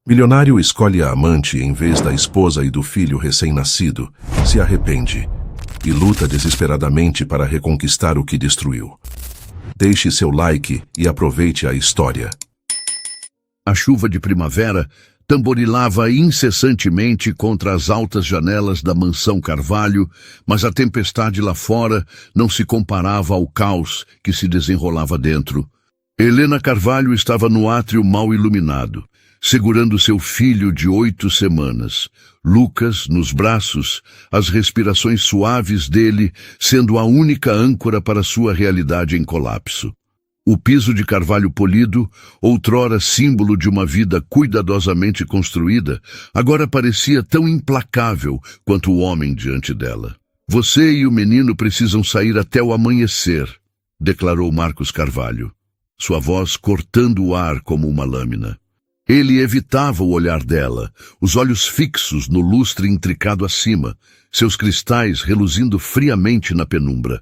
Milionário escolhe a amante em vez da esposa e do filho recém-nascido, se arrepende e luta desesperadamente para reconquistar o que destruiu. Deixe seu like e aproveite a história. A chuva de primavera tamborilava incessantemente contra as altas janelas da mansão Carvalho, mas a tempestade lá fora não se comparava ao caos que se desenrolava dentro. Helena Carvalho estava no átrio mal iluminado, segurando seu filho de 8 semanas, Lucas, nos braços, as respirações suaves dele sendo a única âncora para sua realidade em colapso. O piso de carvalho polido, outrora símbolo de uma vida cuidadosamente construída, agora parecia tão implacável quanto o homem diante dela. "Você e o menino precisam sair até o amanhecer", declarou Marcos Carvalho, sua voz cortando o ar como uma lâmina. Ele evitava o olhar dela, os olhos fixos no lustre intricado acima, seus cristais reluzindo friamente na penumbra.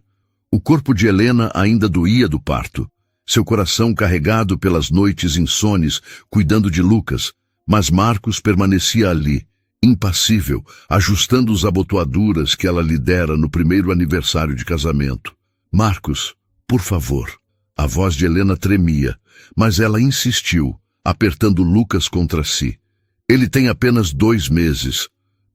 O corpo de Helena ainda doía do parto, seu coração carregado pelas noites insones, cuidando de Lucas, mas Marcos permanecia ali, impassível, ajustando as abotoaduras que ela lhe dera no primeiro aniversário de casamento. "Marcos, por favor." A voz de Helena tremia, mas ela insistiu, apertando Lucas contra si. "Ele tem apenas 2 meses.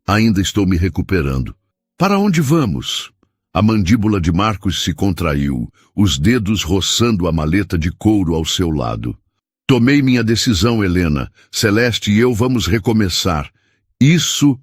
Ainda estou me recuperando." "Para onde vamos?" A mandíbula de Marcos se contraiu, os dedos roçando a maleta de couro ao seu lado. "Tomei minha decisão, Helena. Celeste e eu vamos recomeçar. Isso..."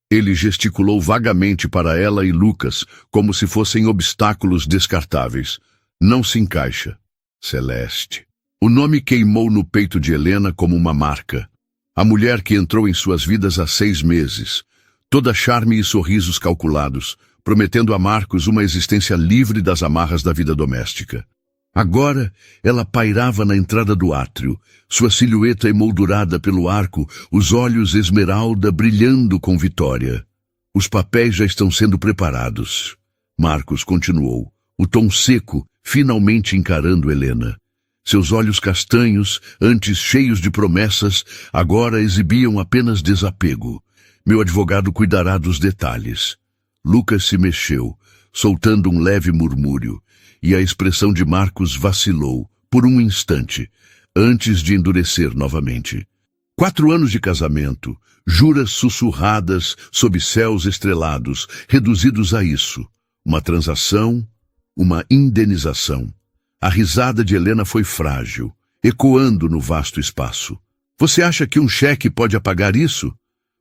Ele gesticulou vagamente para ela e Lucas, como se fossem obstáculos descartáveis. "Não se encaixa." Celeste. O nome queimou no peito de Helena como uma marca. A mulher que entrou em suas vidas há 6 meses, toda charme e sorrisos calculados, prometendo a Marcos uma existência livre das amarras da vida doméstica. Agora, ela pairava na entrada do átrio, sua silhueta emoldurada pelo arco, os olhos esmeralda brilhando com vitória. "Os papéis já estão sendo preparados." Marcos continuou, o tom seco, finalmente encarando Helena. Seus olhos castanhos, antes cheios de promessas, agora exibiam apenas desapego. "Meu advogado cuidará dos detalhes." Lucas se mexeu, soltando um leve murmúrio, e a expressão de Marcos vacilou, por um instante, antes de endurecer novamente. 4 anos de casamento, juras sussurradas sob céus estrelados, reduzidos a isso. Uma transação, uma indenização. A risada de Helena foi frágil, ecoando no vasto espaço. "Você acha que um cheque pode apagar isso?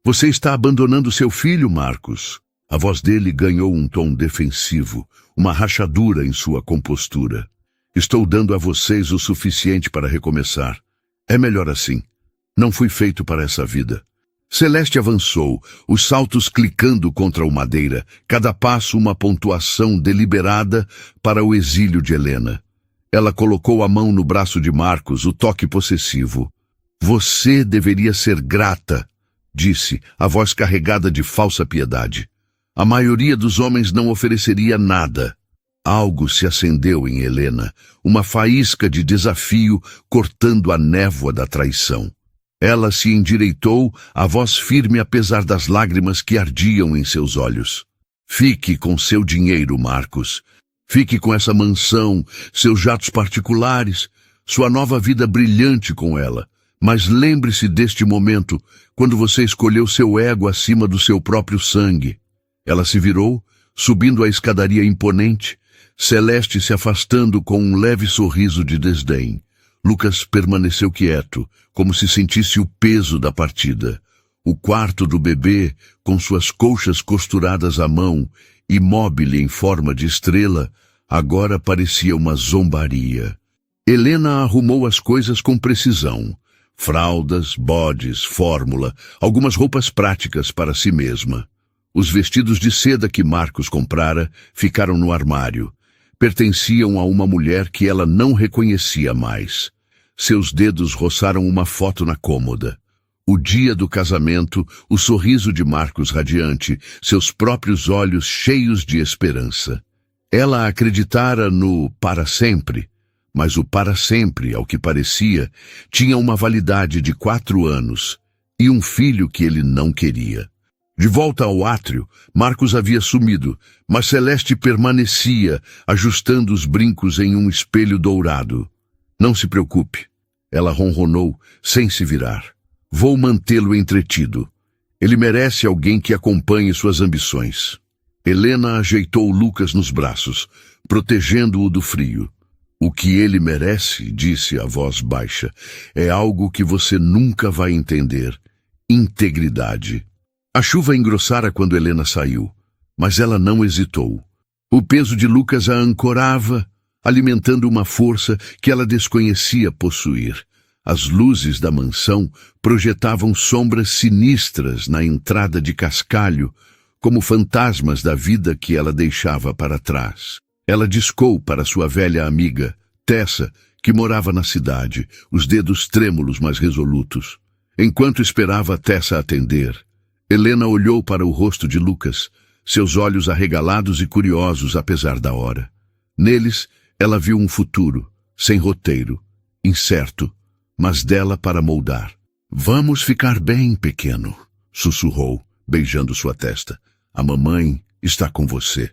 Você está abandonando seu filho, Marcos." A voz dele ganhou um tom defensivo, uma rachadura em sua compostura. "Estou dando a vocês o suficiente para recomeçar. É melhor assim. Não fui feito para essa vida." Celeste avançou, os saltos clicando contra o madeira, cada passo uma pontuação deliberada para o exílio de Helena. Ela colocou a mão no braço de Marcos, o toque possessivo. "Você deveria ser grata", disse, a voz carregada de falsa piedade. A maioria dos homens não ofereceria nada. Algo se acendeu em Helena, uma faísca de desafio cortando a névoa da traição. Ela se endireitou, a voz firme apesar das lágrimas que ardiam em seus olhos. "Fique com seu dinheiro, Marcos. Fique com essa mansão, seus jatos particulares, sua nova vida brilhante com ela. Mas lembre-se deste momento, quando você escolheu seu ego acima do seu próprio sangue." Ela se virou, subindo a escadaria imponente, Celeste se afastando com um leve sorriso de desdém. Lucas permaneceu quieto, como se sentisse o peso da partida. O quarto do bebê, com suas colchas costuradas à mão, imóvel em forma de estrela, agora parecia uma zombaria. Helena arrumou as coisas com precisão. Fraldas, bodes, fórmula, algumas roupas práticas para si mesma. Os vestidos de seda que Marcos comprara ficaram no armário. Pertenciam a uma mulher que ela não reconhecia mais. Seus dedos roçaram uma foto na cômoda. O dia do casamento, o sorriso de Marcos radiante, seus próprios olhos cheios de esperança. Ela acreditara no para sempre, mas o para sempre, ao que parecia, tinha uma validade de 4 anos. e um filho que ele não queria. De volta ao átrio, Marcos havia sumido, mas Celeste permanecia, ajustando os brincos em um espelho dourado. Não se preocupe, ela ronronou, sem se virar. Vou mantê-lo entretido. Ele merece alguém que acompanhe suas ambições. Helena ajeitou Lucas nos braços, protegendo-o do frio. O que ele merece, disse a voz baixa, é algo que você nunca vai entender. Integridade. A chuva engrossara quando Helena saiu, mas ela não hesitou. O peso de Lucas a ancorava, alimentando uma força que ela desconhecia possuir. As luzes da mansão projetavam sombras sinistras na entrada de cascalho, como fantasmas da vida que ela deixava para trás. Ela discou para sua velha amiga, Tessa, que morava na cidade, os dedos trêmulos mas resolutos. Enquanto esperava Tessa atender, Helena olhou para o rosto de Lucas, seus olhos arregalados e curiosos apesar da hora. Neles, ela viu um futuro, sem roteiro, incerto, mas dela para moldar. Vamos ficar bem, pequeno, sussurrou, beijando sua testa. A mamãe está com você.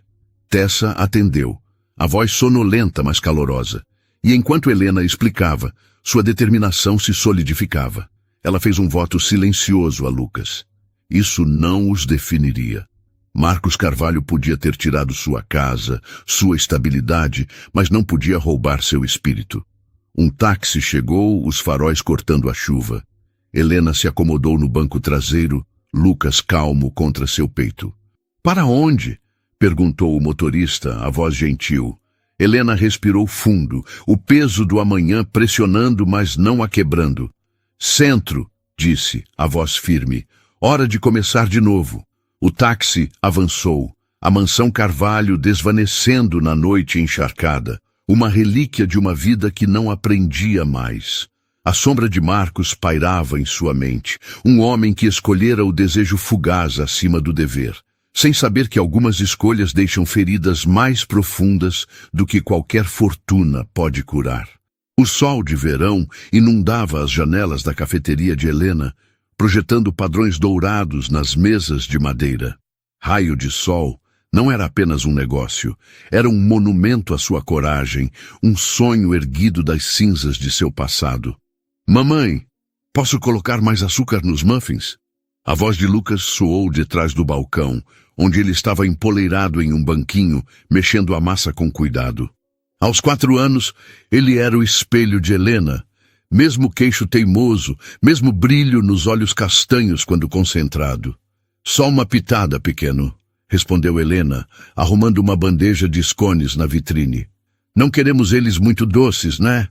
Tessa atendeu, a voz sonolenta mas calorosa. E enquanto Helena explicava, sua determinação se solidificava. Ela fez um voto silencioso a Lucas. Isso não os definiria. Marcos Carvalho podia ter tirado sua casa, sua estabilidade, mas não podia roubar seu espírito. Um táxi chegou, os faróis cortando a chuva. Helena se acomodou no banco traseiro, Lucas calmo contra seu peito. Para onde? Perguntou o motorista, a voz gentil. Helena respirou fundo, o peso do amanhã pressionando, mas não a quebrando. Centro, disse, a voz firme. Hora de começar de novo. O táxi avançou, a mansão Carvalho desvanecendo na noite encharcada, uma relíquia de uma vida que não aprendia mais. A sombra de Marcos pairava em sua mente, um homem que escolhera o desejo fugaz acima do dever, sem saber que algumas escolhas deixam feridas mais profundas do que qualquer fortuna pode curar. O sol de verão inundava as janelas da cafeteria de Helena, projetando padrões dourados nas mesas de madeira. Raio de Sol não era apenas um negócio, era um monumento à sua coragem, um sonho erguido das cinzas de seu passado. Mamãe, posso colocar mais açúcar nos muffins? A voz de Lucas soou de trás do balcão, onde ele estava empoleirado em um banquinho, mexendo a massa com cuidado. Aos 4 anos, ele era o espelho de Helena, mesmo queixo teimoso, mesmo brilho nos olhos castanhos quando concentrado. Só uma pitada, pequeno, respondeu Helena, arrumando uma bandeja de scones na vitrine. Não queremos eles muito doces, né?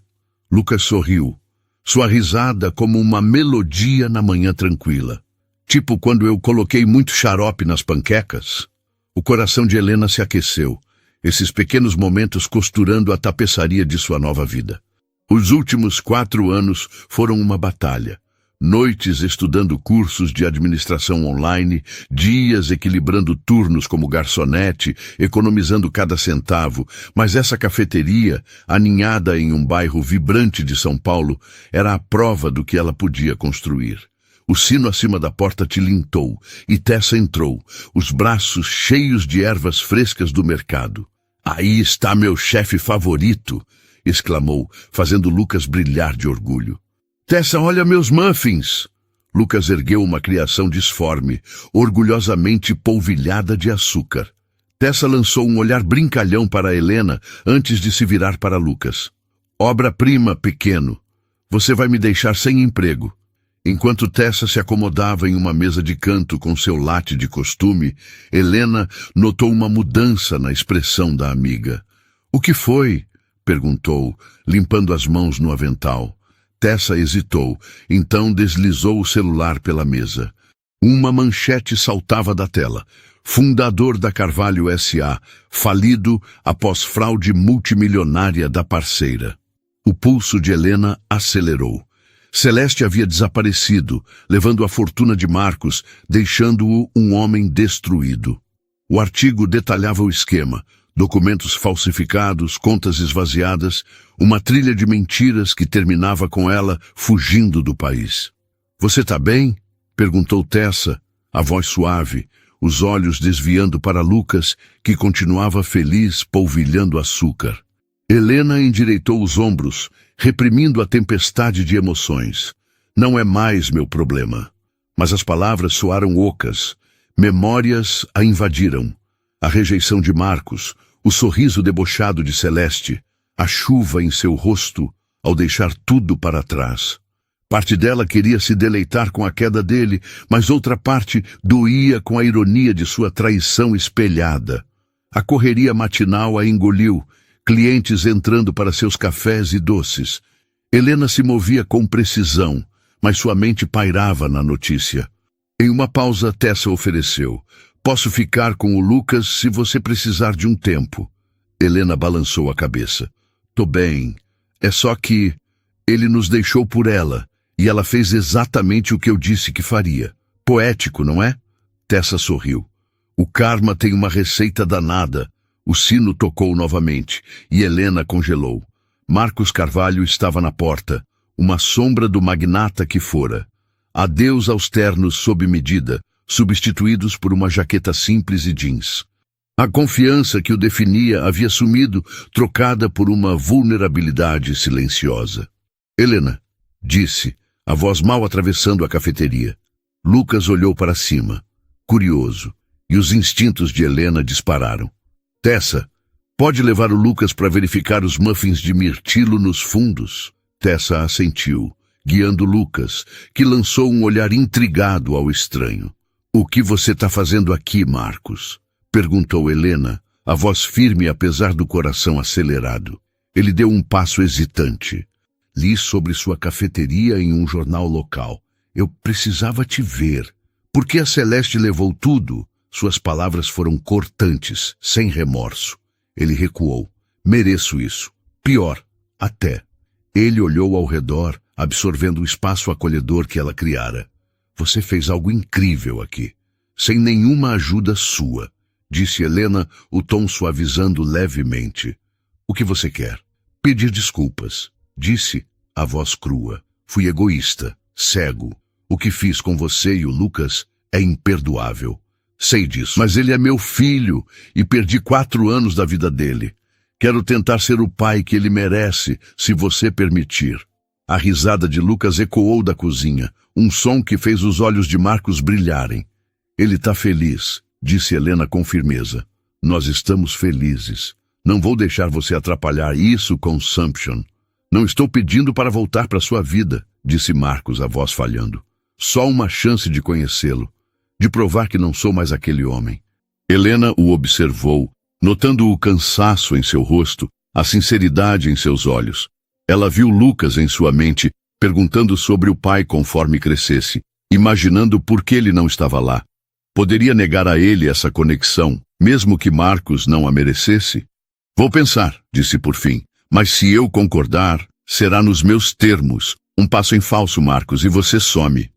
Lucas sorriu, sua risada como uma melodia na manhã tranquila. Tipo quando eu coloquei muito xarope nas panquecas. O coração de Helena se aqueceu, esses pequenos momentos costurando a tapeçaria de sua nova vida. Os últimos 4 anos foram uma batalha. Noites estudando cursos de administração online, dias equilibrando turnos como garçonete, economizando cada centavo, mas essa cafeteria, aninhada em um bairro vibrante de São Paulo, era a prova do que ela podia construir. O sino acima da porta tilintou, e Tessa entrou, os braços cheios de ervas frescas do mercado. Aí está meu chefe favorito, exclamou, fazendo Lucas brilhar de orgulho. Tessa, olha meus muffins! Lucas ergueu uma criação disforme, orgulhosamente polvilhada de açúcar. Tessa lançou um olhar brincalhão para Helena antes de se virar para Lucas. Obra-prima, pequeno. Você vai me deixar sem emprego. Enquanto Tessa se acomodava em uma mesa de canto com seu latte de costume, Helena notou uma mudança na expressão da amiga. O que foi? Perguntou, limpando as mãos no avental. Tessa hesitou, então deslizou o celular pela mesa. Uma manchete saltava da tela. Fundador da Carvalho S.A., falido após fraude multimilionária da parceira. O pulso de Helena acelerou. Celeste havia desaparecido, levando a fortuna de Marcos, deixando-o um homem destruído. O artigo detalhava o esquema. Documentos falsificados, contas esvaziadas, uma trilha de mentiras que terminava com ela fugindo do país. Você tá bem? Perguntou Tessa, a voz suave, os olhos desviando para Lucas, que continuava feliz polvilhando açúcar. Helena endireitou os ombros, reprimindo a tempestade de emoções. Não é mais meu problema. Mas as palavras soaram ocas. Memórias a invadiram. A rejeição de Marcos, o sorriso debochado de Celeste, a chuva em seu rosto ao deixar tudo para trás. Parte dela queria se deleitar com a queda dele, mas outra parte doía com a ironia de sua traição espelhada. A correria matinal a engoliu, clientes entrando para seus cafés e doces. Helena se movia com precisão, mas sua mente pairava na notícia. Em uma pausa, Tessa ofereceu: "Posso ficar com o Lucas se você precisar de um tempo." Helena balançou a cabeça. "Tô bem. É só que ele nos deixou por ela, e ela fez exatamente o que eu disse que faria. Poético, não é?" Tessa sorriu. "O karma tem uma receita danada." O sino tocou novamente, e Helena congelou. Marcos Carvalho estava na porta, uma sombra do magnata que fora. Adeus aos ternos sob medida, substituídos por uma jaqueta simples e jeans. A confiança que o definia havia sumido, trocada por uma vulnerabilidade silenciosa. "Helena", disse, a voz mal atravessando a cafeteria. Lucas olhou para cima, curioso, e os instintos de Helena dispararam. "Tessa, pode levar o Lucas para verificar os muffins de mirtilo nos fundos?" Tessa assentiu, guiando Lucas, que lançou um olhar intrigado ao estranho. "O que você está fazendo aqui, Marcos?" perguntou Helena, a voz firme apesar do coração acelerado. Ele deu um passo hesitante. "Li sobre sua cafeteria em um jornal local. Eu precisava te ver. Por que a Celeste levou tudo?" Suas palavras foram cortantes, sem remorso. Ele recuou. "Mereço isso. Pior, até." Ele olhou ao redor, absorvendo o espaço acolhedor que ela criara. "Você fez algo incrível aqui, sem nenhuma ajuda sua", disse Helena, o tom suavizando levemente. "O que você quer?" "Pedir desculpas", disse, a voz crua. "Fui egoísta, cego. O que fiz com você e o Lucas é imperdoável. Sei disso, mas ele é meu filho e perdi 4 anos da vida dele. Quero tentar ser o pai que ele merece, se você permitir." A risada de Lucas ecoou da cozinha, um som que fez os olhos de Marcos brilharem. "Ele está feliz", disse Helena com firmeza. "Nós estamos felizes. Não vou deixar você atrapalhar isso, Consumption." "Não estou pedindo para voltar para sua vida", disse Marcos, a voz falhando. "Só uma chance de conhecê-lo, de provar que não sou mais aquele homem." Helena o observou, notando o cansaço em seu rosto, a sinceridade em seus olhos. Ela viu Lucas em sua mente, perguntando sobre o pai conforme crescesse, imaginando por que ele não estava lá. Poderia negar a ele essa conexão, mesmo que Marcos não a merecesse? "Vou pensar", disse por fim, "mas se eu concordar, será nos meus termos. Um passo em falso, Marcos, e você some."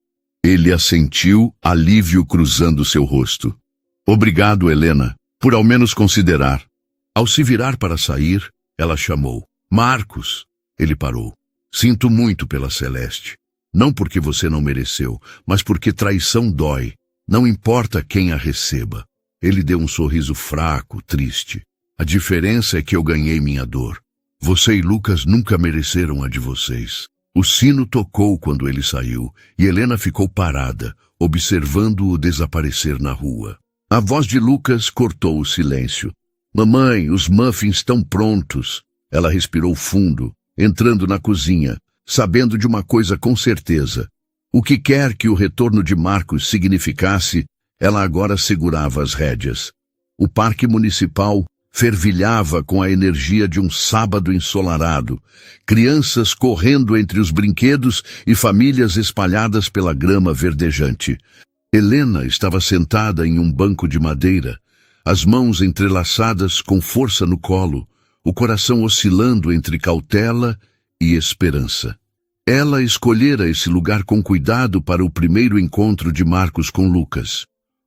Ele assentiu, alívio cruzando seu rosto. "Obrigado, Helena, por ao menos considerar." Ao se virar para sair, ela chamou: "Marcos." Ele parou. "Sinto muito pela Celeste. Não porque você não mereceu, mas porque traição dói. Não importa quem a receba." Ele deu um sorriso fraco, triste. "A diferença é que eu ganhei minha dor. Você e Lucas nunca mereceram a de vocês." O sino tocou quando ele saiu, e Helena ficou parada, observando-o desaparecer na rua. A voz de Lucas cortou o silêncio. "Mamãe, os muffins estão prontos." Ela respirou fundo, entrando na cozinha, sabendo de uma coisa com certeza. O que quer que o retorno de Marcos significasse, ela agora segurava as rédeas. O parque municipal fervilhava com a energia de um sábado ensolarado, crianças correndo entre os brinquedos e famílias espalhadas pela grama verdejante. Helena estava sentada em um banco de madeira, as mãos entrelaçadas com força no colo, o coração oscilando entre cautela e esperança. Ela escolhera esse lugar com cuidado para o primeiro encontro de Marcos com Lucas.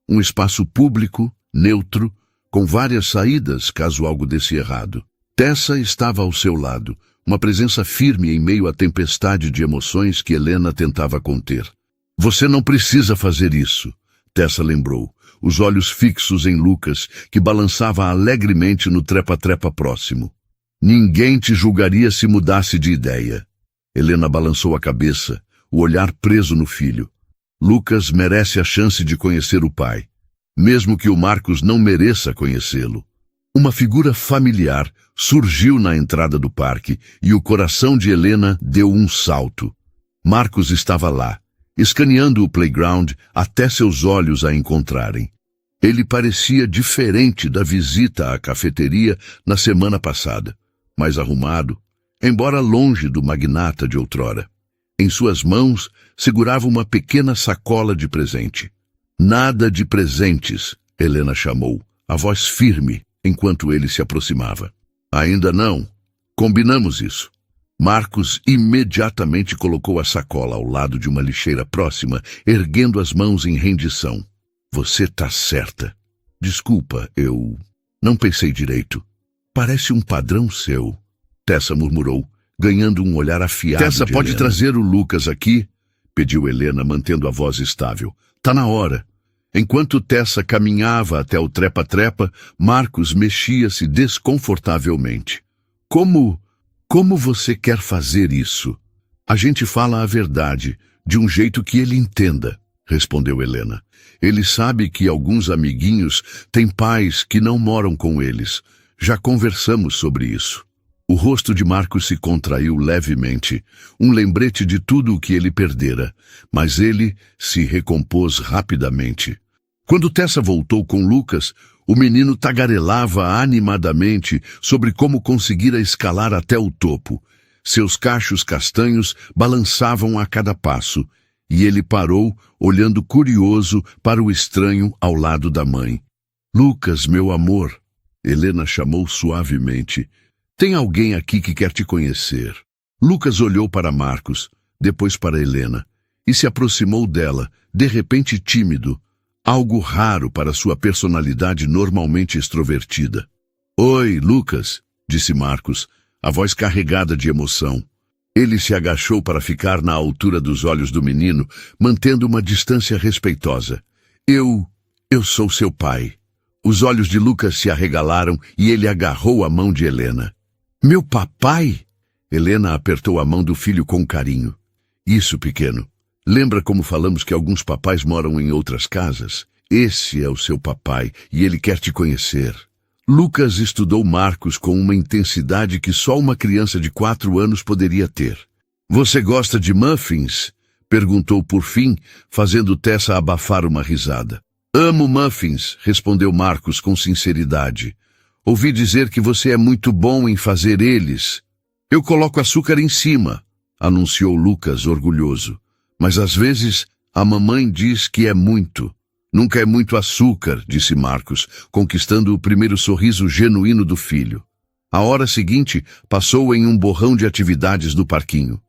Um espaço público, neutro, com várias saídas caso algo desse errado. Tessa estava ao seu lado, uma presença firme em meio à tempestade de emoções que Helena tentava conter. Você não precisa fazer isso, Tessa lembrou, os olhos fixos em Lucas, que balançava alegremente no trepa-trepa próximo. Ninguém te julgaria se mudasse de ideia. Helena balançou a cabeça, o olhar preso no filho. Lucas merece a chance de conhecer o pai, mesmo que o Marcos não mereça conhecê-lo. Uma figura familiar surgiu na entrada do parque e o coração de Helena deu um salto. Marcos estava lá, escaneando o playground até seus olhos a encontrarem. Ele parecia diferente da visita à cafeteria na semana passada, mais arrumado, embora longe do magnata de outrora. Em suas mãos segurava uma pequena sacola de presente. Nada de presentes, Helena chamou, a voz firme, enquanto ele se aproximava. Ainda não. Combinamos isso. Marcos imediatamente colocou a sacola ao lado de uma lixeira próxima, erguendo as mãos em rendição. Você tá certa. Desculpa, eu não pensei direito. Parece um padrão seu, Tessa murmurou, ganhando um olhar afiado. Tessa, pode trazer o Lucas aqui? Pediu Helena, mantendo a voz estável. Tá na hora. Enquanto Tessa caminhava até o trepa-trepa, Marcos mexia-se desconfortavelmente. Como você quer fazer isso? A gente fala a verdade, de um jeito que ele entenda, respondeu Helena. Ele sabe que alguns amiguinhos têm pais que não moram com eles. Já conversamos sobre isso. O rosto de Marcos se contraiu levemente, um lembrete de tudo o que ele perdera, mas ele se recompôs rapidamente. Quando Tessa voltou com Lucas, o menino tagarelava animadamente sobre como conseguira escalar até o topo. Seus cachos castanhos balançavam a cada passo, e ele parou, olhando curioso para o estranho ao lado da mãe. Lucas, meu amor, Helena chamou suavemente. Tem alguém aqui que quer te conhecer. Lucas olhou para Marcos, depois para Helena, e se aproximou dela, de repente tímido, algo raro para sua personalidade normalmente extrovertida. Oi, Lucas, disse Marcos, a voz carregada de emoção. Ele se agachou para ficar na altura dos olhos do menino, mantendo uma distância respeitosa. Eu sou seu pai. Os olhos de Lucas se arregalaram e ele agarrou a mão de Helena. Meu papai? Helena apertou a mão do filho com carinho. Isso, pequeno. Lembra como falamos que alguns papais moram em outras casas? Esse é o seu papai e ele quer te conhecer. Lucas estudou Marcos com uma intensidade que só uma criança de 4 anos poderia ter. Você gosta de muffins? Perguntou por fim, fazendo Tessa abafar uma risada. Amo muffins, respondeu Marcos com sinceridade. Ouvi dizer que você é muito bom em fazer eles. Eu coloco açúcar em cima, anunciou Lucas orgulhoso. Mas às vezes a mamãe diz que é muito. Nunca é muito açúcar, disse Marcos, conquistando o primeiro sorriso genuíno do filho. A hora seguinte passou em um borrão de atividades no parquinho.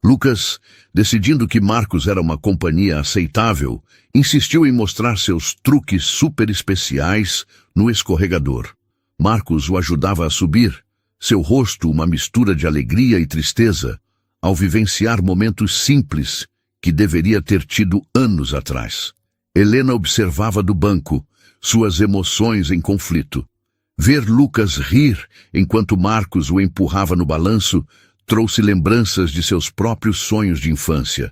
Lucas, decidindo que Marcos era uma companhia aceitável, insistiu em mostrar seus truques super especiais no escorregador. Marcos o ajudava a subir, seu rosto uma mistura de alegria e tristeza, ao vivenciar momentos simples que deveria ter tido anos atrás. Helena observava do banco, suas emoções em conflito. Ver Lucas rir enquanto Marcos o empurrava no balanço trouxe lembranças de seus próprios sonhos de infância.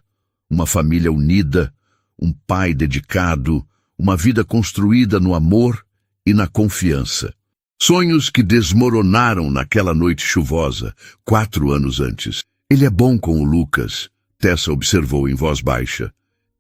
Uma família unida, um pai dedicado, uma vida construída no amor e na confiança. Sonhos que desmoronaram naquela noite chuvosa, 4 anos antes. Ele é bom com o Lucas, Tessa observou em voz baixa.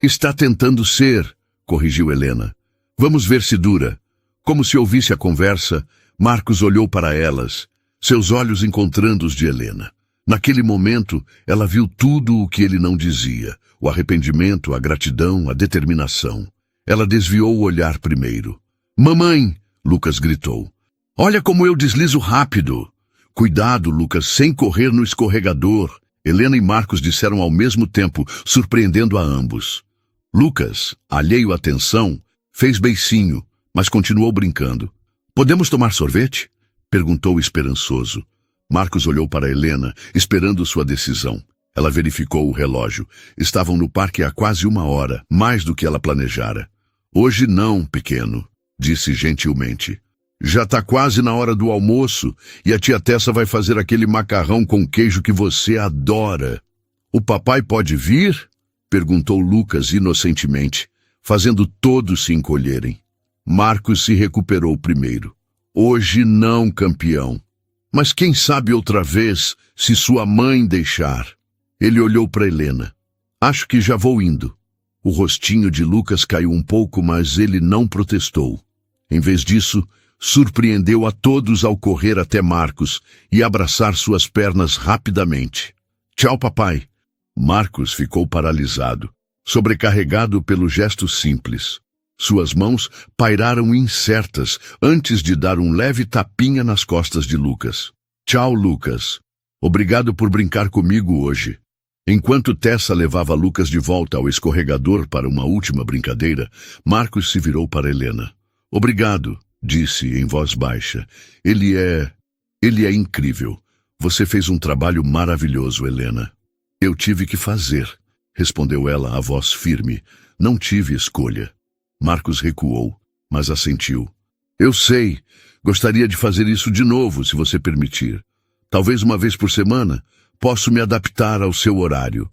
Está tentando ser, corrigiu Helena. Vamos ver se dura. Como se ouvisse a conversa, Marcos olhou para elas, seus olhos encontrando os de Helena. Naquele momento, ela viu tudo o que ele não dizia, o arrependimento, a gratidão, a determinação. Ela desviou o olhar primeiro. Mamãe, Lucas gritou. Olha como eu deslizo rápido. Cuidado, Lucas, sem correr no escorregador. Helena e Marcos disseram ao mesmo tempo, surpreendendo a ambos. Lucas, alheio à tensão, fez beicinho, mas continuou brincando. Podemos tomar sorvete? Perguntou esperançoso. Marcos olhou para Helena, esperando sua decisão. Ela verificou o relógio. Estavam no parque há quase 1 hora, mais do que ela planejara. Hoje não, pequeno, disse gentilmente. Já está quase na hora do almoço e a tia Tessa vai fazer aquele macarrão com queijo que você adora. O papai pode vir? Perguntou Lucas inocentemente, fazendo todos se encolherem. Marcos se recuperou primeiro. Hoje não, campeão. Mas quem sabe outra vez, se sua mãe deixar. Ele olhou para Helena. Acho que já vou indo. O rostinho de Lucas caiu um pouco, mas ele não protestou. Em vez disso, surpreendeu a todos ao correr até Marcos e abraçar suas pernas rapidamente. Tchau, papai. Marcos ficou paralisado, sobrecarregado pelo gesto simples. Suas mãos pairaram incertas antes de dar um leve tapinha nas costas de Lucas. Tchau, Lucas. Obrigado por brincar comigo hoje. Enquanto Tessa levava Lucas de volta ao escorregador para uma última brincadeira, Marcos se virou para Helena. Obrigado, disse em voz baixa. Ele é incrível. Você fez um trabalho maravilhoso, Helena. Eu tive que fazer, respondeu ela, a voz firme. Não tive escolha. Marcos recuou, mas assentiu. Eu sei. Gostaria de fazer isso de novo, se você permitir. Talvez 1 vez por semana. Posso me adaptar ao seu horário.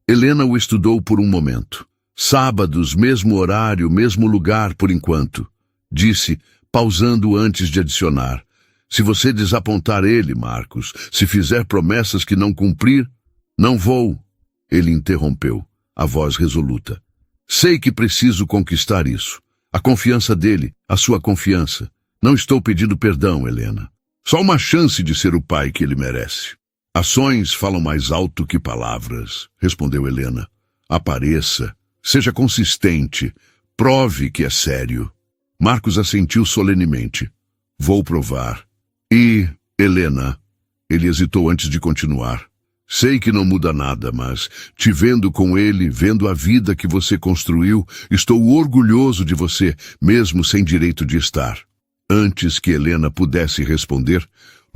Helena o estudou por um momento. Sábados, mesmo horário, mesmo lugar por enquanto. Disse, pausando antes de adicionar. Se você desapontar ele, Marcos, se fizer promessas que não cumprir, não vou. Ele interrompeu, a voz resoluta. Sei que preciso conquistar isso. A confiança dele, a sua confiança. Não estou pedindo perdão, Helena. Só uma chance de ser o pai que ele merece. Ações falam mais alto que palavras, respondeu Helena. Apareça, seja consistente, prove que é sério. Marcos assentiu solenemente. Vou provar. E, Helena, ele hesitou antes de continuar. Sei que não muda nada, mas, te vendo com ele, vendo a vida que você construiu, estou orgulhoso de você, mesmo sem direito de estar. Antes que Helena pudesse responder,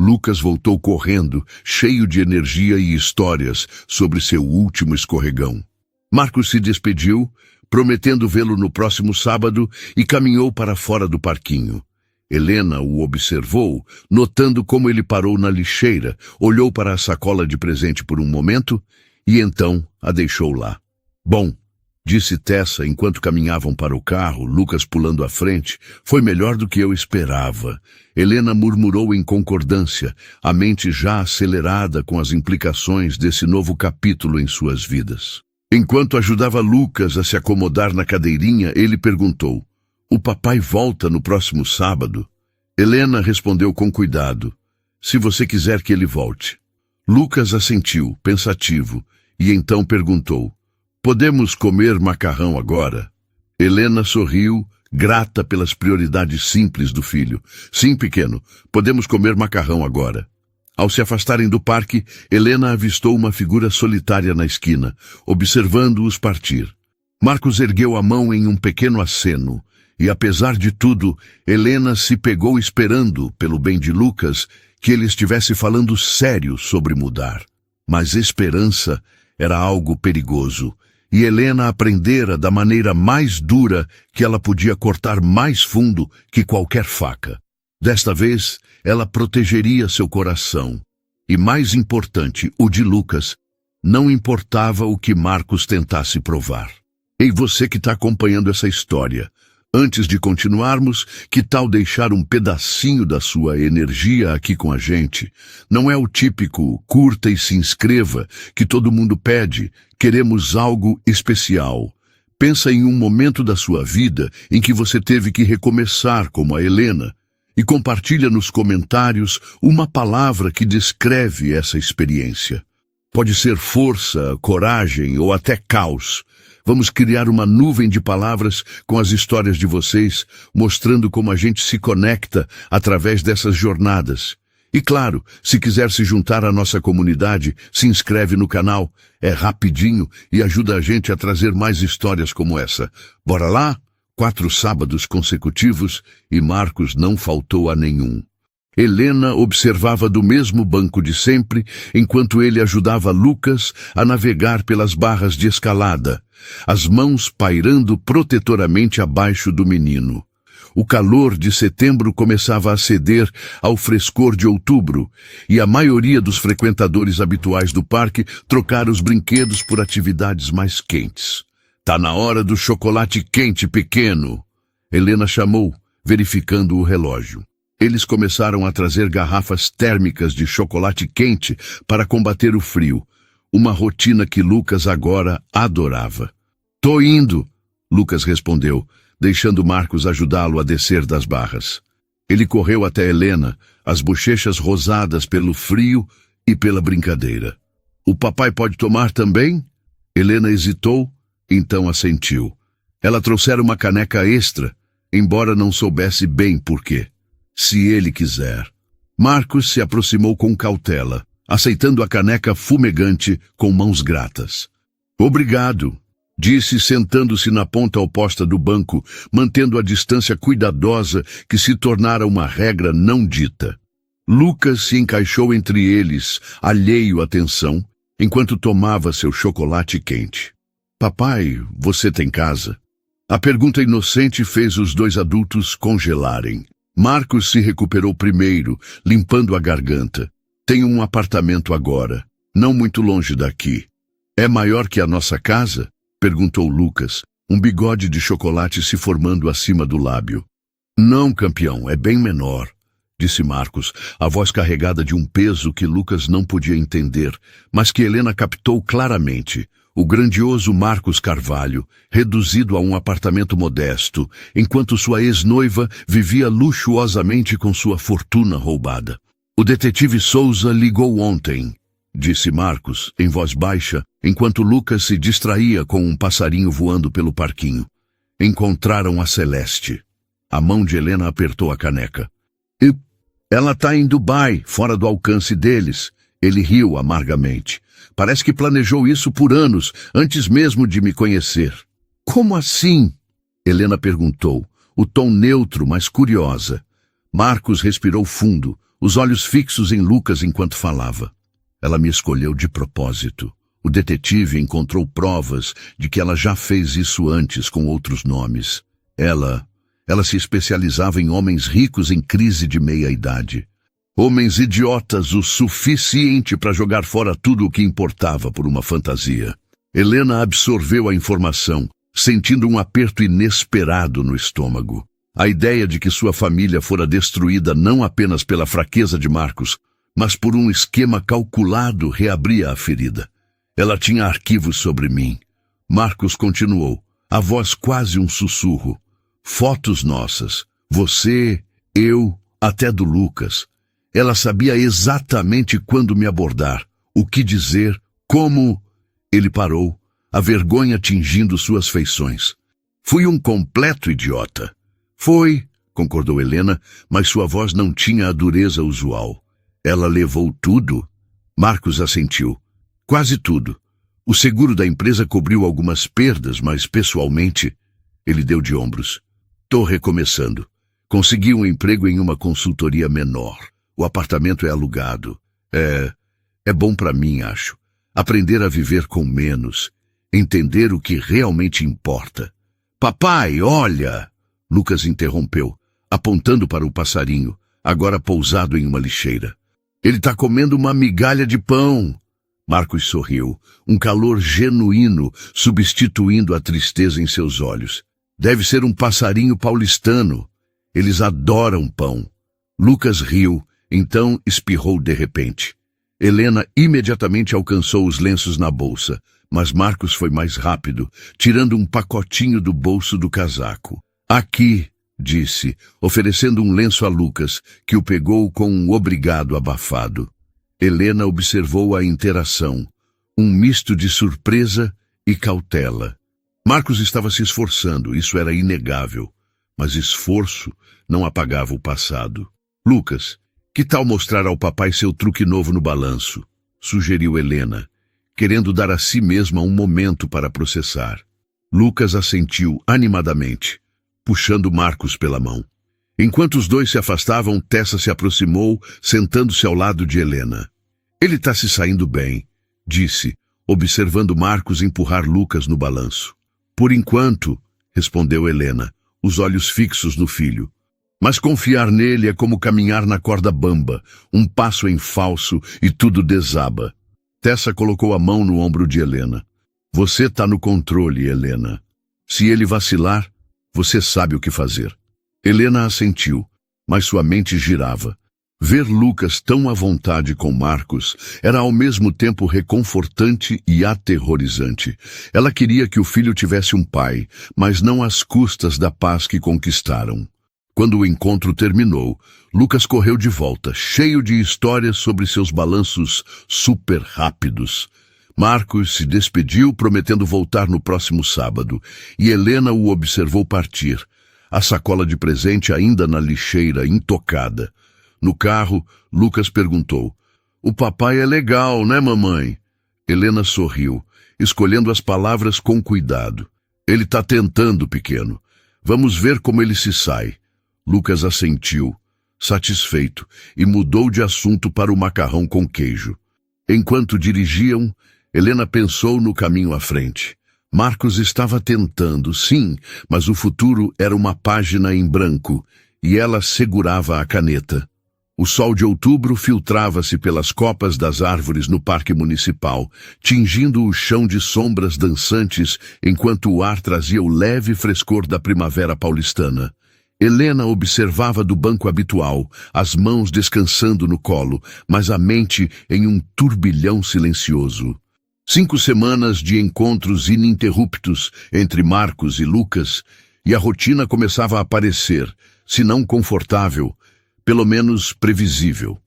Lucas voltou correndo, cheio de energia e histórias sobre seu último escorregão. Marcos se despediu, prometendo vê-lo no próximo sábado, e caminhou para fora do parquinho. Helena o observou, notando como ele parou na lixeira, olhou para a sacola de presente por um momento e então a deixou lá. Bom, disse Tessa enquanto caminhavam para o carro, Lucas pulando à frente, foi melhor do que eu esperava. Helena murmurou em concordância, a mente já acelerada com as implicações desse novo capítulo em suas vidas. Enquanto ajudava Lucas a se acomodar na cadeirinha, ele perguntou, o papai volta no próximo sábado? Helena respondeu com cuidado, se você quiser que ele volte. Lucas assentiu, pensativo, e então perguntou, podemos comer macarrão agora? Helena sorriu, grata pelas prioridades simples do filho. Sim, pequeno, podemos comer macarrão agora. Ao se afastarem do parque, Helena avistou uma figura solitária na esquina, observando-os partir. Marcos ergueu a mão em um pequeno aceno, e apesar de tudo, Helena se pegou esperando, pelo bem de Lucas, que ele estivesse falando sério sobre mudar. Mas esperança era algo perigoso, e Helena aprendera da maneira mais dura que ela podia cortar mais fundo que qualquer faca. Desta vez, ela protegeria seu coração. E mais importante, o de Lucas, não importava o que Marcos tentasse provar. Ei, você que está acompanhando essa história, antes de continuarmos, que tal deixar um pedacinho da sua energia aqui com a gente? Não é o típico curta e se inscreva que todo mundo pede, queremos algo especial. Pensa em um momento da sua vida em que você teve que recomeçar como a Helena e compartilha nos comentários uma palavra que descreve essa experiência. Pode ser força, coragem ou até caos. Vamos criar uma nuvem de palavras com as histórias de vocês, mostrando como a gente se conecta através dessas jornadas. E claro, se quiser se juntar à nossa comunidade, se inscreve no canal. É rapidinho e ajuda a gente a trazer mais histórias como essa. Bora lá? 4 sábados consecutivos e Marcos não faltou a nenhum. Helena observava do mesmo banco de sempre, enquanto ele ajudava Lucas a navegar pelas barras de escalada, as mãos pairando protetoramente abaixo do menino. O calor de setembro começava a ceder ao frescor de outubro, e a maioria dos frequentadores habituais do parque trocaram os brinquedos por atividades mais quentes. "Tá na hora do chocolate quente, pequeno!" Helena chamou, verificando o relógio. Eles começaram a trazer garrafas térmicas de chocolate quente para combater o frio, uma rotina que Lucas agora adorava. "Tô indo", Lucas respondeu, deixando Marcos ajudá-lo a descer das barras. Ele correu até Helena, as bochechas rosadas pelo frio e pela brincadeira. "O papai pode tomar também?" Helena hesitou, então assentiu. Ela trouxera uma caneca extra, embora não soubesse bem por quê. "Se ele quiser." Marcos se aproximou com cautela, aceitando a caneca fumegante com mãos gratas. "Obrigado", disse sentando-se na ponta oposta do banco, mantendo a distância cuidadosa que se tornara uma regra não dita. Lucas se encaixou entre eles, alheio à tensão, enquanto tomava seu chocolate quente. "Papai, você tem casa?" A pergunta inocente fez os dois adultos congelarem. Marcos se recuperou primeiro, limpando a garganta. "Tenho um apartamento agora, não muito longe daqui." "É maior que a nossa casa?" perguntou Lucas, um bigode de chocolate se formando acima do lábio. "Não, campeão, é bem menor", disse Marcos, a voz carregada de um peso que Lucas não podia entender, mas que Helena captou claramente. O grandioso Marcos Carvalho, reduzido a um apartamento modesto, enquanto sua ex-noiva vivia luxuosamente com sua fortuna roubada. "O detetive Souza ligou ontem", disse Marcos, em voz baixa, enquanto Lucas se distraía com um passarinho voando pelo parquinho. "Encontraram a Celeste." A mão de Helena apertou a caneca. "E ela tá em Dubai, fora do alcance deles." Ele riu amargamente. "Parece que planejou isso por anos, antes mesmo de me conhecer." "Como assim?" Helena perguntou, o tom neutro, mas curiosa. Marcos respirou fundo, os olhos fixos em Lucas enquanto falava. "Ela me escolheu de propósito. O detetive encontrou provas de que ela já fez isso antes com outros nomes. Ela se especializava em homens ricos em crise de meia-idade. Homens idiotas o suficiente para jogar fora tudo o que importava por uma fantasia." Helena absorveu a informação, sentindo um aperto inesperado no estômago. A ideia de que sua família fora destruída não apenas pela fraqueza de Marcos, mas por um esquema calculado reabria a ferida. "Ela tinha arquivos sobre mim." Marcos continuou, a voz quase um sussurro. "Fotos nossas, você, eu, até do Lucas. Ela sabia exatamente quando me abordar, o que dizer, como..." Ele parou, a vergonha tingindo suas feições. "Fui um completo idiota." "Foi", concordou Helena, mas sua voz não tinha a dureza usual. "Ela levou tudo?" Marcos assentiu. "Quase tudo. O seguro da empresa cobriu algumas perdas, mas pessoalmente..." Ele deu de ombros. "Tô recomeçando. Consegui um emprego em uma consultoria menor. O apartamento é alugado. É bom para mim, acho. Aprender a viver com menos. Entender o que realmente importa." "Papai, olha!" Lucas interrompeu, apontando para o passarinho, agora pousado em uma lixeira. "Ele tá comendo uma migalha de pão." Marcos sorriu, um calor genuíno substituindo a tristeza em seus olhos. "Deve ser um passarinho paulistano. Eles adoram pão." Lucas riu, então espirrou de repente. Helena imediatamente alcançou os lenços na bolsa, mas Marcos foi mais rápido, tirando um pacotinho do bolso do casaco. "Aqui", disse, oferecendo um lenço a Lucas, que o pegou com um obrigado abafado. Helena observou a interação, um misto de surpresa e cautela. Marcos estava se esforçando, isso era inegável, mas esforço não apagava o passado. "Lucas, que tal mostrar ao papai seu truque novo no balanço?" sugeriu Helena, querendo dar a si mesma um momento para processar. Lucas assentiu animadamente, puxando Marcos pela mão. Enquanto os dois se afastavam, Tessa se aproximou, sentando-se ao lado de Helena. Ele está se saindo bem, disse, observando Marcos empurrar Lucas no balanço. Por enquanto, respondeu Helena, os olhos fixos no filho. Mas confiar nele é como caminhar na corda bamba, um passo em falso e tudo desaba. Tessa colocou a mão no ombro de Helena. Você está no controle, Helena. Se ele vacilar, você sabe o que fazer. Helena assentiu, mas sua mente girava. Ver Lucas tão à vontade com Marcos era ao mesmo tempo reconfortante e aterrorizante. Ela queria que o filho tivesse um pai, mas não às custas da paz que conquistaram. Quando o encontro terminou, Lucas correu de volta, cheio de histórias sobre seus balanços super rápidos. Marcos se despediu, prometendo voltar no próximo sábado, e Helena o observou partir, a sacola de presente ainda na lixeira, intocada. No carro, Lucas perguntou, "O papai é legal, né, mamãe?" Helena sorriu, escolhendo as palavras com cuidado. "Ele está tentando, pequeno. Vamos ver como ele se sai." Lucas assentiu, satisfeito, e mudou de assunto para o macarrão com queijo. Enquanto dirigiam, Helena pensou no caminho à frente. Marcos estava tentando, sim, mas o futuro era uma página em branco, e ela segurava a caneta. O sol de outubro filtrava-se pelas copas das árvores no parque municipal, tingindo o chão de sombras dançantes, enquanto o ar trazia o leve frescor da primavera paulistana. Helena observava do banco habitual, as mãos descansando no colo, mas a mente em um turbilhão silencioso. 5 semanas de encontros ininterruptos entre Marcos e Lucas, e a rotina começava a aparecer, se não confortável, pelo menos previsível.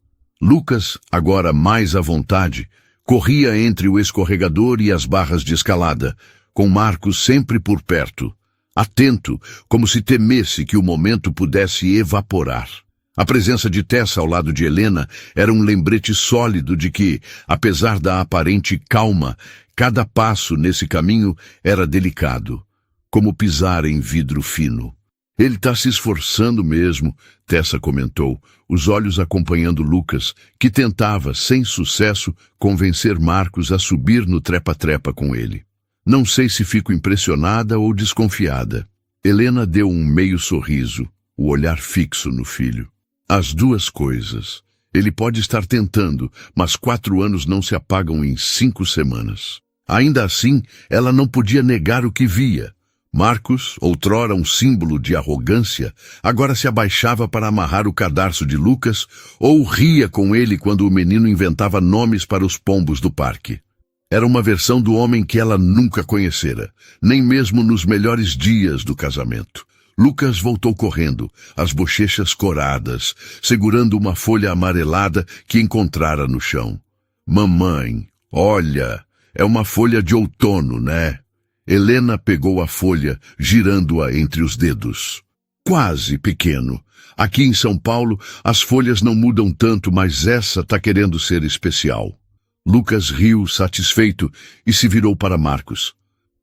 Lucas, agora mais à vontade, corria entre o escorregador e as barras de escalada, com Marcos sempre por perto, atento, como se temesse que o momento pudesse evaporar. A presença de Tessa ao lado de Helena era um lembrete sólido de que, apesar da aparente calma, cada passo nesse caminho era delicado, como pisar em vidro fino. "Ele está se esforçando mesmo", Tessa comentou, os olhos acompanhando Lucas, que tentava, sem sucesso, convencer Marcos a subir no trepa-trepa com ele. "Não sei se fico impressionada ou desconfiada." Helena deu um meio sorriso, o olhar fixo no filho. "As duas coisas. Ele pode estar tentando, mas 4 anos não se apagam em 5 semanas. Ainda assim, ela não podia negar o que via. Marcos, outrora um símbolo de arrogância, agora se abaixava para amarrar o cadarço de Lucas ou ria com ele quando o menino inventava nomes para os pombos do parque. Era uma versão do homem que ela nunca conhecera, nem mesmo nos melhores dias do casamento. Lucas voltou correndo, as bochechas coradas, segurando uma folha amarelada que encontrara no chão. "Mamãe, olha, é uma folha de outono, né?" Helena pegou a folha, girando-a entre os dedos. "Quase, pequeno. Aqui em São Paulo, as folhas não mudam tanto, mas essa tá querendo ser especial." Lucas riu, satisfeito, e se virou para Marcos.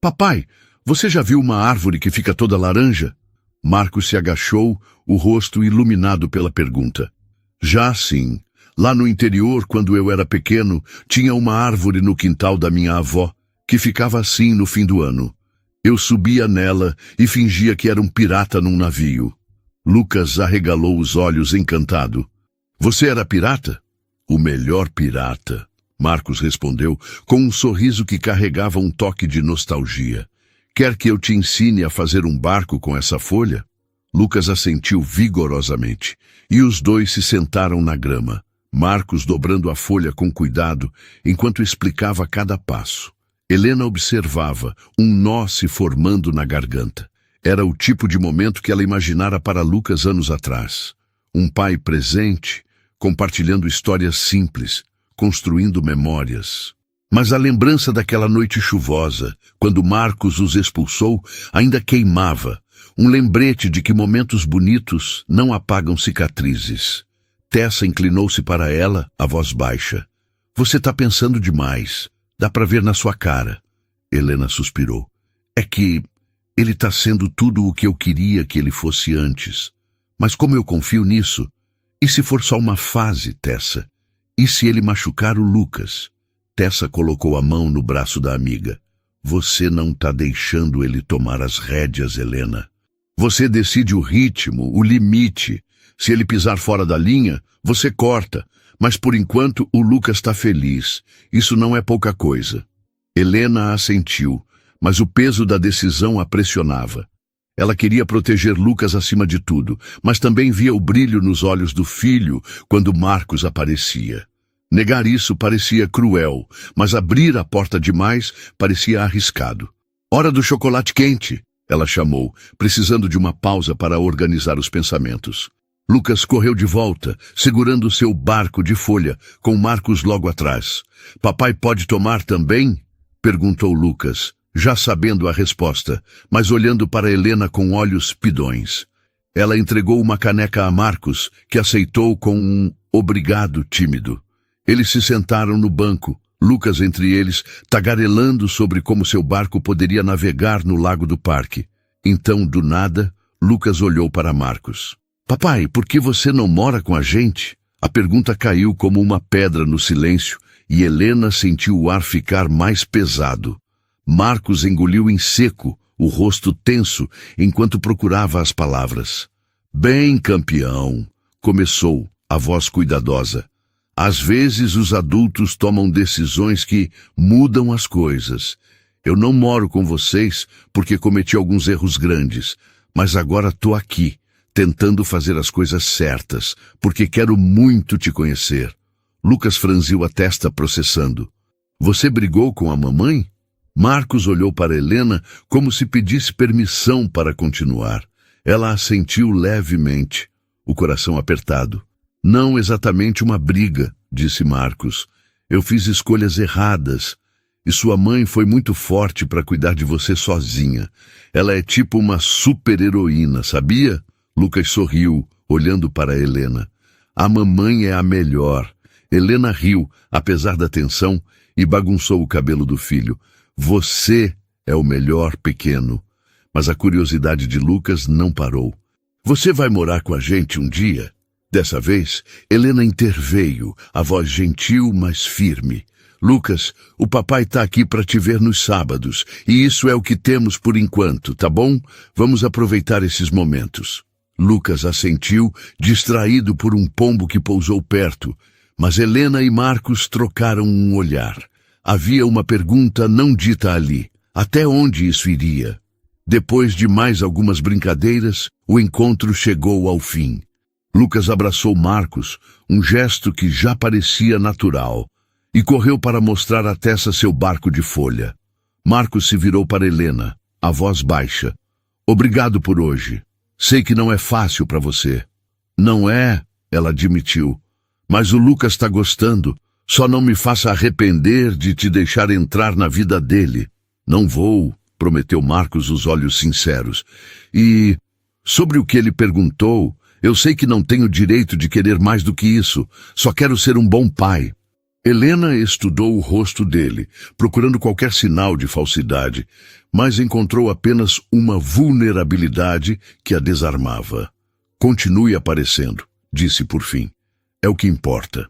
"Papai, você já viu uma árvore que fica toda laranja?" Marcos se agachou, o rosto iluminado pela pergunta. "Já sim. Lá no interior, quando eu era pequeno, tinha uma árvore no quintal da minha avó, que ficava assim no fim do ano. Eu subia nela e fingia que era um pirata num navio." Lucas arregalou os olhos encantado. "Você era pirata?" "O melhor pirata," Marcos respondeu, com um sorriso que carregava um toque de nostalgia. "Quer que eu te ensine a fazer um barco com essa folha?" Lucas assentiu vigorosamente, e os dois se sentaram na grama, Marcos dobrando a folha com cuidado, enquanto explicava cada passo. Helena observava, um nó se formando na garganta. Era o tipo de momento que ela imaginara para Lucas anos atrás. Um pai presente, compartilhando histórias simples, construindo memórias. Mas a lembrança daquela noite chuvosa, quando Marcos os expulsou, ainda queimava, um lembrete de que momentos bonitos não apagam cicatrizes. Tessa inclinou-se para ela, a voz baixa. "Você está pensando demais. Dá para ver na sua cara." Helena suspirou. "É que ele está sendo tudo o que eu queria que ele fosse antes. Mas como eu confio nisso? E se for só uma fase, Tessa? E se ele machucar o Lucas? Tessa colocou a mão no braço da amiga. Você não está deixando ele tomar as rédeas, Helena. Você decide o ritmo, o limite. Se ele pisar fora da linha, você corta. Mas por enquanto o Lucas está feliz. Isso não é pouca coisa. Helena assentiu, mas o peso da decisão a pressionava. Ela queria proteger Lucas acima de tudo, mas também via o brilho nos olhos do filho quando Marcos aparecia. Negar isso parecia cruel, mas abrir a porta demais parecia arriscado. Hora do chocolate quente, ela chamou, precisando de uma pausa para organizar os pensamentos. Lucas correu de volta, segurando seu barco de folha, com Marcos logo atrás. Papai pode tomar também? Perguntou Lucas, já sabendo a resposta, mas olhando para Helena com olhos pidões. Ela entregou uma caneca a Marcos, que aceitou com um obrigado tímido. Eles se sentaram no banco, Lucas entre eles, tagarelando sobre como seu barco poderia navegar no lago do parque. Então, do nada, Lucas olhou para Marcos. Papai, por que você não mora com a gente? A pergunta caiu como uma pedra no silêncio e Helena sentiu o ar ficar mais pesado. Marcos engoliu em seco, o rosto tenso, enquanto procurava as palavras. Bem, campeão, começou, a voz cuidadosa. Às vezes os adultos tomam decisões que mudam as coisas. Eu não moro com vocês porque cometi alguns erros grandes, mas agora estou aqui, tentando fazer as coisas certas, porque quero muito te conhecer. Lucas franziu a testa processando. Você brigou com a mamãe? Marcos olhou para Helena como se pedisse permissão para continuar. Ela assentiu levemente, o coração apertado. Não exatamente uma briga, disse Marcos. Eu fiz escolhas erradas. E sua mãe foi muito forte para cuidar de você sozinha. Ela é tipo uma super-heroína, sabia? Lucas sorriu, olhando para Helena. A mamãe é a melhor. Helena riu, apesar da tensão, e bagunçou o cabelo do filho. Você é o melhor, pequeno. Mas a curiosidade de Lucas não parou. Você vai morar com a gente um dia? Dessa vez, Helena interveio, a voz gentil, mas firme. Lucas, o papai está aqui para te ver nos sábados, e isso é o que temos por enquanto, tá bom? Vamos aproveitar esses momentos. Lucas assentiu, distraído por um pombo que pousou perto, mas Helena e Marcos trocaram um olhar. Havia uma pergunta não dita ali. Até onde isso iria? Depois de mais algumas brincadeiras, o encontro chegou ao fim. Lucas abraçou Marcos, um gesto que já parecia natural, e correu para mostrar a Tessa seu barco de folha. Marcos se virou para Helena, a voz baixa. Obrigado por hoje. Sei que não é fácil para você. Não é, ela admitiu. Mas o Lucas está gostando. Só não me faça arrepender de te deixar entrar na vida dele. Não vou, prometeu Marcos, os olhos sinceros. E, sobre o que ele perguntou, eu sei que não tenho direito de querer mais do que isso. Só quero ser um bom pai. Helena estudou o rosto dele, procurando qualquer sinal de falsidade, mas encontrou apenas uma vulnerabilidade que a desarmava. Continue aparecendo, disse por fim. É o que importa.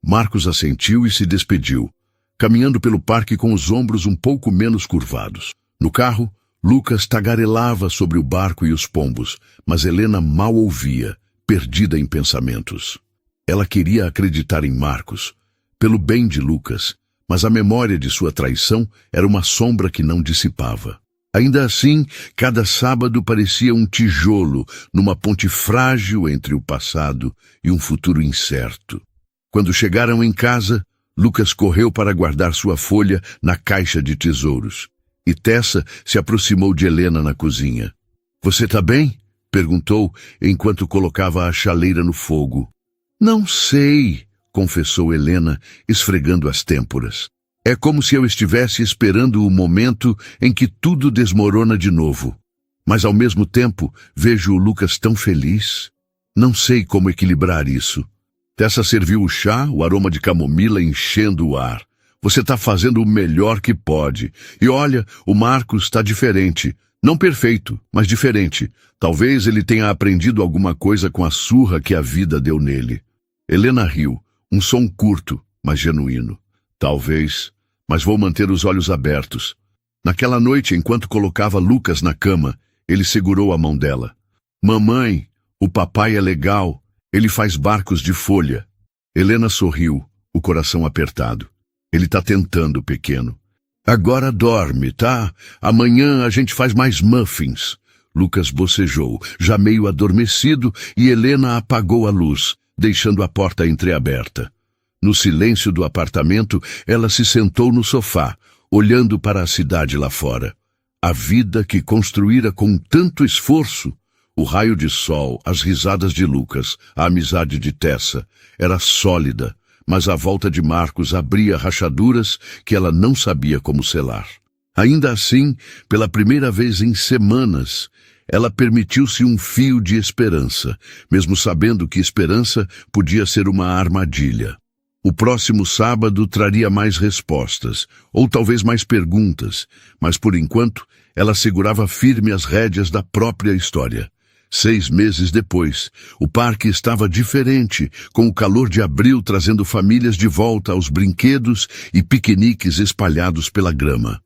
Marcos assentiu e se despediu, caminhando pelo parque com os ombros um pouco menos curvados. No carro, Lucas tagarelava sobre o barco e os pombos, mas Helena mal ouvia, perdida em pensamentos. Ela queria acreditar em Marcos, pelo bem de Lucas, mas a memória de sua traição era uma sombra que não dissipava. Ainda assim, cada sábado parecia um tijolo numa ponte frágil entre o passado e um futuro incerto. Quando chegaram em casa, Lucas correu para guardar sua folha na caixa de tesouros. E Tessa se aproximou de Helena na cozinha. Você está bem? Perguntou, enquanto colocava a chaleira no fogo. Não sei, confessou Helena, esfregando as têmporas. É como se eu estivesse esperando o momento em que tudo desmorona de novo. Mas ao mesmo tempo, vejo o Lucas tão feliz. Não sei como equilibrar isso. Tessa serviu o chá, o aroma de camomila enchendo o ar. Você está fazendo o melhor que pode. E olha, o Marcos está diferente. Não perfeito, mas diferente. Talvez ele tenha aprendido alguma coisa com a surra que a vida deu nele. Helena riu, um som curto, mas genuíno. Talvez, mas vou manter os olhos abertos. Naquela noite, enquanto colocava Lucas na cama, ele segurou a mão dela. Mamãe, o papai é legal, ele faz barcos de folha. Helena sorriu, o coração apertado. Ele tá tentando, pequeno. Agora dorme, tá? Amanhã a gente faz mais muffins. Lucas bocejou, já meio adormecido, e Helena apagou a luz, deixando a porta entreaberta. No silêncio do apartamento, ela se sentou no sofá, olhando para a cidade lá fora. A vida que construíra com tanto esforço, o raio de sol, as risadas de Lucas, a amizade de Tessa, era sólida, mas a volta de Marcos abria rachaduras que ela não sabia como selar. Ainda assim, pela primeira vez em semanas, ela permitiu-se um fio de esperança, mesmo sabendo que esperança podia ser uma armadilha. O próximo sábado traria mais respostas, ou talvez mais perguntas, mas por enquanto ela segurava firme as rédeas da própria história. 6 meses depois, o parque estava diferente, com o calor de abril trazendo famílias de volta aos brinquedos e piqueniques espalhados pela grama.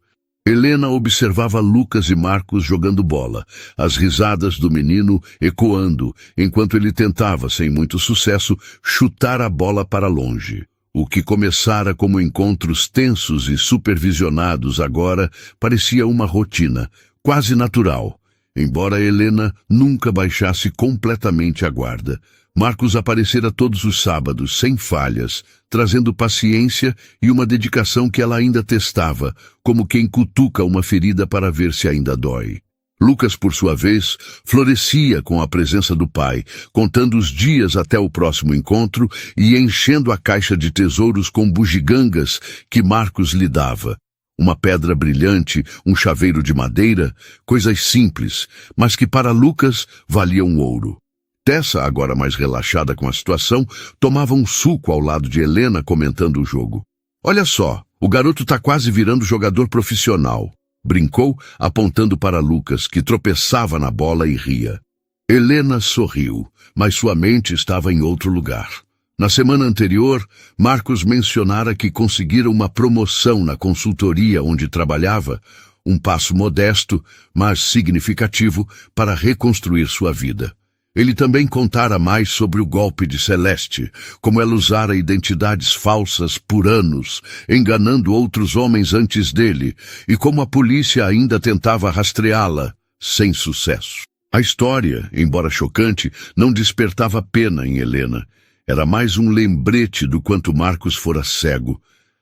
Helena observava Lucas e Marcos jogando bola, as risadas do menino ecoando, enquanto ele tentava, sem muito sucesso, chutar a bola para longe. O que começara como encontros tensos e supervisionados agora parecia uma rotina, quase natural. Embora Helena nunca baixasse completamente a guarda, Marcos aparecera todos os sábados, sem falhas, trazendo paciência e uma dedicação que ela ainda testava, como quem cutuca uma ferida para ver se ainda dói. Lucas, por sua vez, florescia com a presença do pai, contando os dias até o próximo encontro e enchendo a caixa de tesouros com bugigangas que Marcos lhe dava. Uma pedra brilhante, um chaveiro de madeira, coisas simples, mas que para Lucas valiam ouro. Tessa, agora mais relaxada com a situação, tomava um suco ao lado de Helena comentando o jogo. Olha só, o garoto tá quase virando jogador profissional. Brincou, apontando para Lucas, que tropeçava na bola e ria. Helena sorriu, mas sua mente estava em outro lugar. Na semana anterior, Marcos mencionara que conseguira uma promoção na consultoria onde trabalhava, um passo modesto, mas significativo para reconstruir sua vida. Ele também contara mais sobre o golpe de Celeste, como ela usara identidades falsas por anos, enganando outros homens antes dele, e como a polícia ainda tentava rastreá-la, sem sucesso. A história, embora chocante, não despertava pena em Helena. Era mais um lembrete do quanto Marcos fora cego.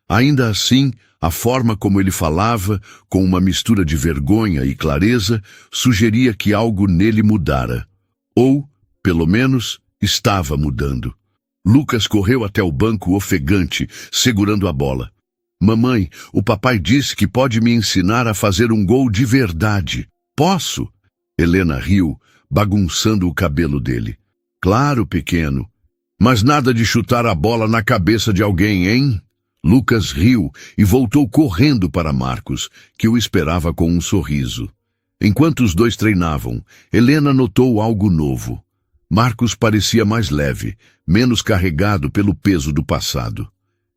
Ainda assim, a forma como ele falava, com uma mistura de vergonha e clareza, sugeria que algo nele mudara. Ou, pelo menos, estava mudando. Lucas correu até o banco ofegante, segurando a bola. Mamãe, o papai disse que pode me ensinar a fazer um gol de verdade. Posso? Helena riu, bagunçando o cabelo dele. Claro, pequeno. Mas nada de chutar a bola na cabeça de alguém, hein? Lucas riu e voltou correndo para Marcos, que o esperava com um sorriso. Enquanto os dois treinavam, Helena notou algo novo. Marcos parecia mais leve, menos carregado pelo peso do passado.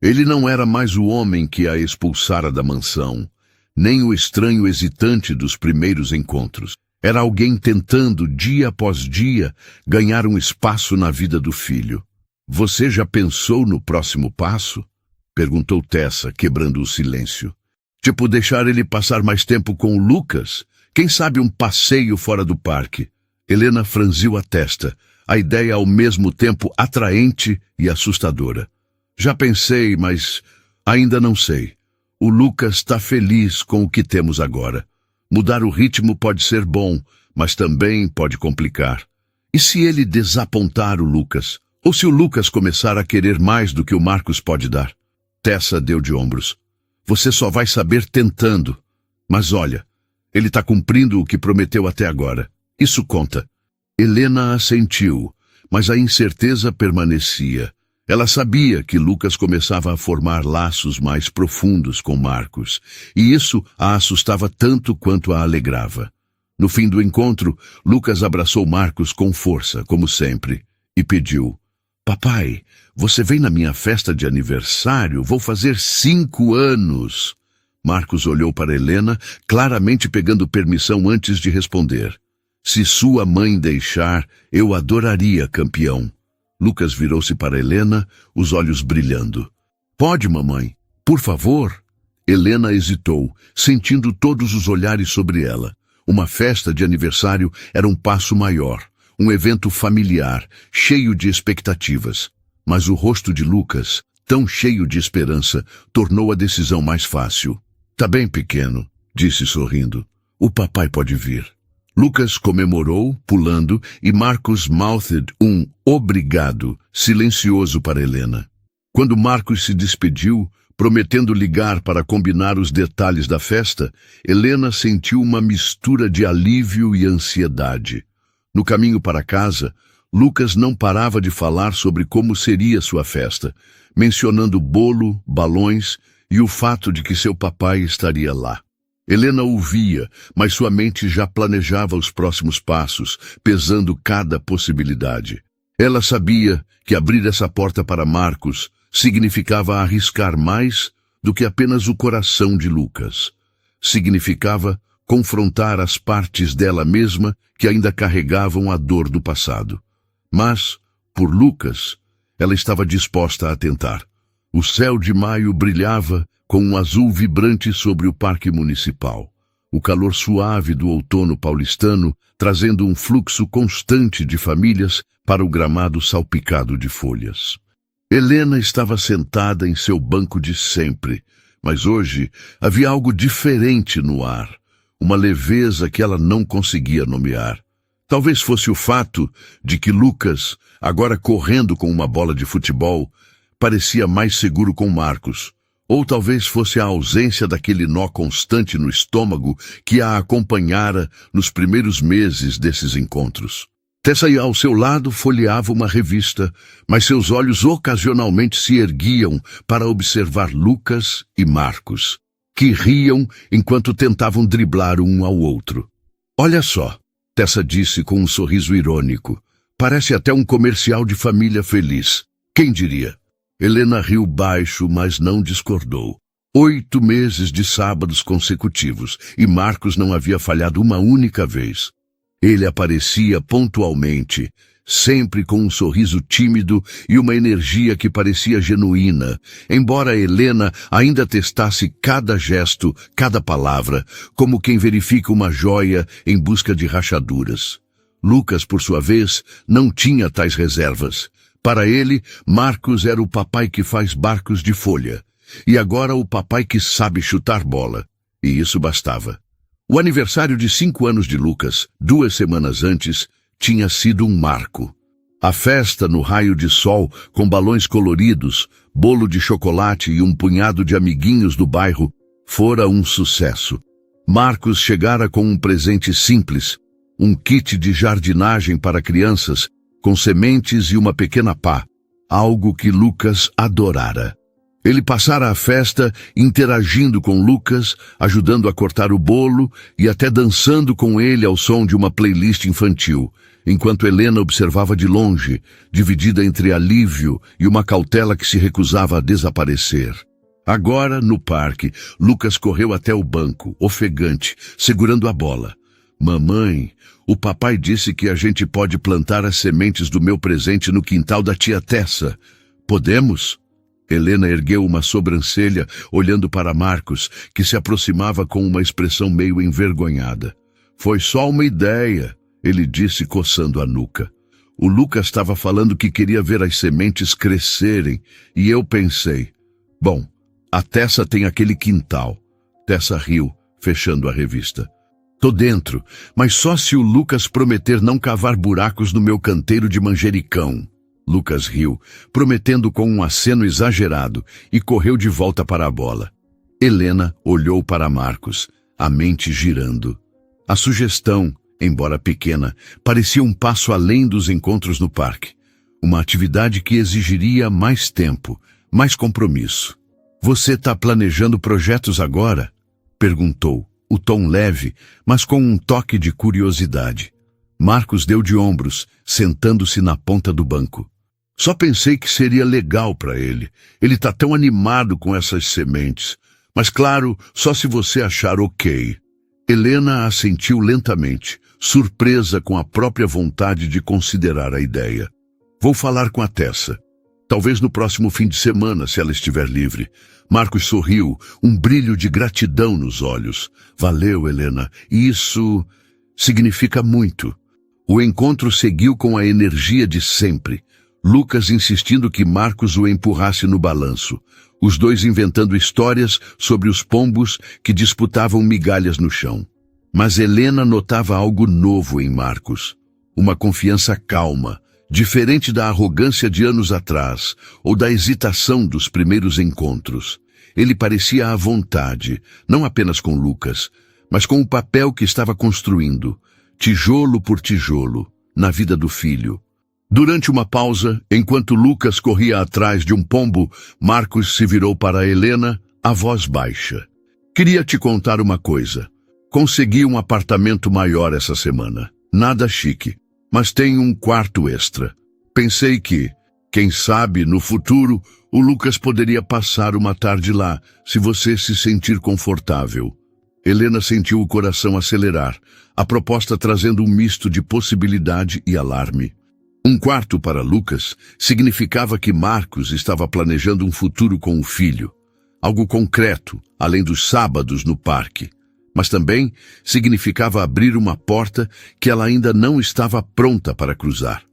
Ele não era mais o homem que a expulsara da mansão, nem o estranho hesitante dos primeiros encontros. Era alguém tentando, dia após dia, ganhar um espaço na vida do filho. Você já pensou no próximo passo? Perguntou Tessa, quebrando o silêncio. Tipo, deixar ele passar mais tempo com o Lucas? Quem sabe um passeio fora do parque? Helena franziu a testa, a ideia ao mesmo tempo atraente e assustadora. Já pensei, mas ainda não sei. O Lucas está feliz com o que temos agora. Mudar o ritmo pode ser bom, mas também pode complicar. E se ele desapontar o Lucas? Ou se o Lucas começar a querer mais do que o Marcos pode dar? Tessa deu de ombros. Você só vai saber tentando. Mas olha, ele está cumprindo o que prometeu até agora. Isso conta. Helena assentiu, mas a incerteza permanecia. Ela sabia que Lucas começava a formar laços mais profundos com Marcos, e isso a assustava tanto quanto a alegrava. No fim do encontro, Lucas abraçou Marcos com força, como sempre, e pediu: "Papai, você vem na minha festa de aniversário? Vou fazer 5 anos." Marcos olhou para Helena, claramente pegando permissão antes de responder. "Se sua mãe deixar, eu adoraria, campeão." Lucas virou-se para Helena, os olhos brilhando. "Pode, mamãe? Por favor?" Helena hesitou, sentindo todos os olhares sobre ela. Uma festa de aniversário era um passo maior, um evento familiar, cheio de expectativas. Mas o rosto de Lucas, tão cheio de esperança, tornou a decisão mais fácil. "Tá bem, pequeno", disse sorrindo. "O papai pode vir." Lucas comemorou, pulando, e Marcos mouthed um obrigado, silencioso para Helena. Quando Marcos se despediu, prometendo ligar para combinar os detalhes da festa, Helena sentiu uma mistura de alívio e ansiedade. No caminho para casa, Lucas não parava de falar sobre como seria sua festa, mencionando bolo, balões e o fato de que seu papai estaria lá. Helena ouvia, mas sua mente já planejava os próximos passos, pesando cada possibilidade. Ela sabia que abrir essa porta para Marcos significava arriscar mais do que apenas o coração de Lucas. Significava confrontar as partes dela mesma que ainda carregavam a dor do passado. Mas, por Lucas, ela estava disposta a tentar. O céu de maio brilhava com um azul vibrante sobre o parque municipal. O calor suave do outono paulistano trazendo um fluxo constante de famílias para o gramado salpicado de folhas. Helena estava sentada em seu banco de sempre, mas hoje havia algo diferente no ar, uma leveza que ela não conseguia nomear. Talvez fosse o fato de que Lucas, agora correndo com uma bola de futebol, parecia mais seguro com Marcos, ou talvez fosse a ausência daquele nó constante no estômago que a acompanhara nos primeiros meses desses encontros. Tessa ao seu lado folheava uma revista, mas seus olhos ocasionalmente se erguiam para observar Lucas e Marcos, que riam enquanto tentavam driblar um ao outro. "Olha só", Tessa disse com um sorriso irônico. "Parece até um comercial de família feliz. Quem diria?" Helena riu baixo, mas não discordou. 8 meses de sábados consecutivos, e Marcos não havia falhado uma única vez. Ele aparecia pontualmente, sempre com um sorriso tímido e uma energia que parecia genuína, embora Helena ainda testasse cada gesto, cada palavra, como quem verifica uma joia em busca de rachaduras. Lucas, por sua vez, não tinha tais reservas. Para ele, Marcos era o papai que faz barcos de folha, e agora o papai que sabe chutar bola. E isso bastava. O aniversário de 5 anos de Lucas, 2 semanas antes, tinha sido um marco. A festa no raio de sol, com balões coloridos, bolo de chocolate e um punhado de amiguinhos do bairro, fora um sucesso. Marcos chegara com um presente simples, um kit de jardinagem para crianças, com sementes e uma pequena pá, algo que Lucas adorara. Ele passara a festa interagindo com Lucas, ajudando a cortar o bolo e até dançando com ele ao som de uma playlist infantil, enquanto Helena observava de longe, dividida entre alívio e uma cautela que se recusava a desaparecer. Agora, no parque, Lucas correu até o banco, ofegante, segurando a bola. "Mamãe, o papai disse que a gente pode plantar as sementes do meu presente no quintal da tia Tessa. Podemos?" Helena ergueu uma sobrancelha, olhando para Marcos, que se aproximava com uma expressão meio envergonhada. "Foi só uma ideia", ele disse, coçando a nuca. O Lucas estava falando que queria ver as sementes crescerem, e eu pensei, bom, a Tessa tem aquele quintal. Tessa riu, fechando a revista. "Tô dentro, mas só se o Lucas prometer não cavar buracos no meu canteiro de manjericão." Lucas riu, prometendo com um aceno exagerado, e correu de volta para a bola. Helena olhou para Marcos, a mente girando. A sugestão, embora pequena, parecia um passo além dos encontros no parque. Uma atividade que exigiria mais tempo, mais compromisso. "Você está planejando projetos agora?" perguntou. o tom leve, mas com um toque de curiosidade. Marcos deu de ombros, sentando-se na ponta do banco. Só pensei que seria legal para ele. Ele tá tão animado com essas sementes. Mas claro, só se você achar ok. Helena assentiu lentamente, surpresa com a própria vontade de considerar a ideia. Vou falar com a Tessa. Talvez no próximo fim de semana, se ela estiver livre. Marcos sorriu, um brilho de gratidão nos olhos. Valeu, Helena. Isso significa muito. O encontro seguiu com a energia de sempre. Lucas insistindo que Marcos o empurrasse no balanço. Os dois inventando histórias sobre os pombos que disputavam migalhas no chão. Mas Helena notava algo novo em Marcos. Uma confiança calma, diferente da arrogância de anos atrás, ou da hesitação dos primeiros encontros. Ele parecia à vontade, não apenas com Lucas, mas com o papel que estava construindo, tijolo por tijolo, na vida do filho. Durante uma pausa, enquanto Lucas corria atrás de um pombo, Marcos se virou para Helena, a voz baixa. Queria te contar uma coisa. Consegui um apartamento maior essa semana. Nada chique, mas tem um quarto extra. Pensei que, quem sabe, no futuro, o Lucas poderia passar uma tarde lá, se você se sentir confortável. Helena sentiu o coração acelerar, a proposta trazendo um misto de possibilidade e alarme. Um quarto para Lucas significava que Marcos estava planejando um futuro com o filho. Algo concreto, além dos sábados no parque. Mas também significava abrir uma porta que ela ainda não estava pronta para cruzar.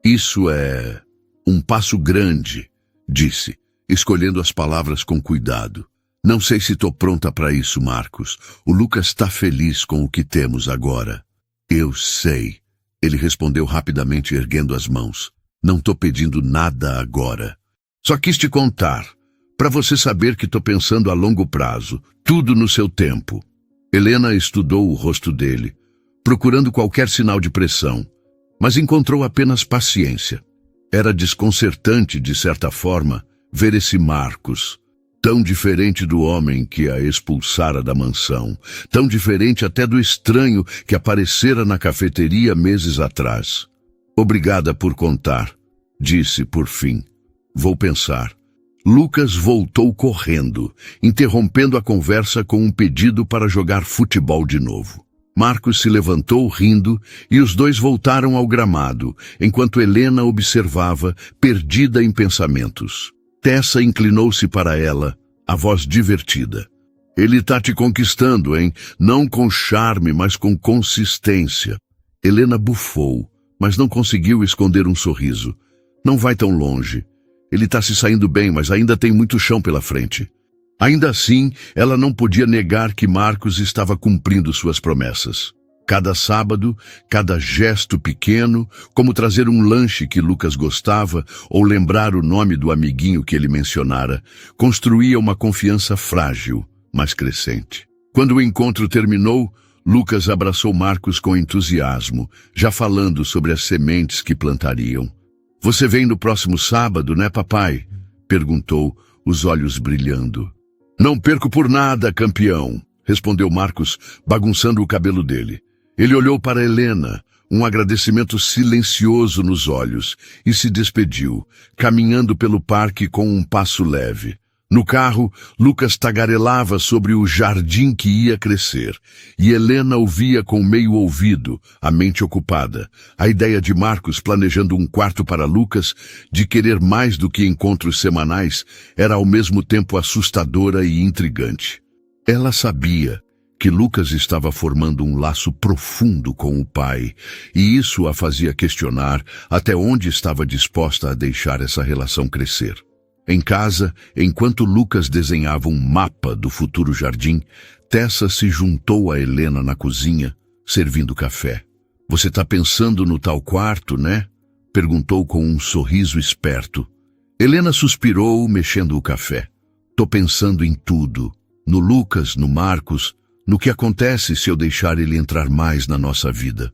Isso é um passo grande, disse, escolhendo as palavras com cuidado. Não sei se estou pronta para isso, Marcos. O Lucas está feliz com o que temos agora. Eu sei. Ele respondeu rapidamente, erguendo as mãos. Não estou pedindo nada agora. Só quis te contar, para você saber que estou pensando a longo prazo, tudo no seu tempo. Helena estudou o rosto dele, procurando qualquer sinal de pressão, mas encontrou apenas paciência. Era desconcertante, de certa forma, ver esse Marcos, tão diferente do homem que a expulsara da mansão, tão diferente até do estranho que aparecera na cafeteria meses atrás. Obrigada por contar, disse por fim. Vou pensar. Lucas voltou correndo, interrompendo a conversa com um pedido para jogar futebol de novo. Marcos se levantou rindo e os dois voltaram ao gramado, enquanto Helena observava, perdida em pensamentos. Tessa inclinou-se para ela, a voz divertida. Ele tá te conquistando, hein? Não com charme, mas com consistência. Helena bufou, mas não conseguiu esconder um sorriso. Não vai tão longe. Ele tá se saindo bem, mas ainda tem muito chão pela frente. Ainda assim, ela não podia negar que Marcos estava cumprindo suas promessas. Cada sábado, cada gesto pequeno, como trazer um lanche que Lucas gostava ou lembrar o nome do amiguinho que ele mencionara, construía uma confiança frágil, mas crescente. Quando o encontro terminou, Lucas abraçou Marcos com entusiasmo, já falando sobre as sementes que plantariam. Você vem no próximo sábado, né, papai? Perguntou, os olhos brilhando. Não perco por nada, campeão, respondeu Marcos, bagunçando o cabelo dele. Ele olhou para Helena, um agradecimento silencioso nos olhos, e se despediu, caminhando pelo parque com um passo leve. No carro, Lucas tagarelava sobre o jardim que ia crescer, e Helena ouvia com meio ouvido, a mente ocupada. A ideia de Marcos planejando um quarto para Lucas, de querer mais do que encontros semanais, era ao mesmo tempo assustadora e intrigante. Ela sabia que Lucas estava formando um laço profundo com o pai, e isso a fazia questionar até onde estava disposta a deixar essa relação crescer. Em casa, enquanto Lucas desenhava um mapa do futuro jardim, Tessa se juntou a Helena na cozinha, servindo café. Você está pensando no tal quarto, né? Perguntou com um sorriso esperto. Helena suspirou, mexendo o café. Tô pensando em tudo. No Lucas, no Marcos, no que acontece se eu deixar ele entrar mais na nossa vida.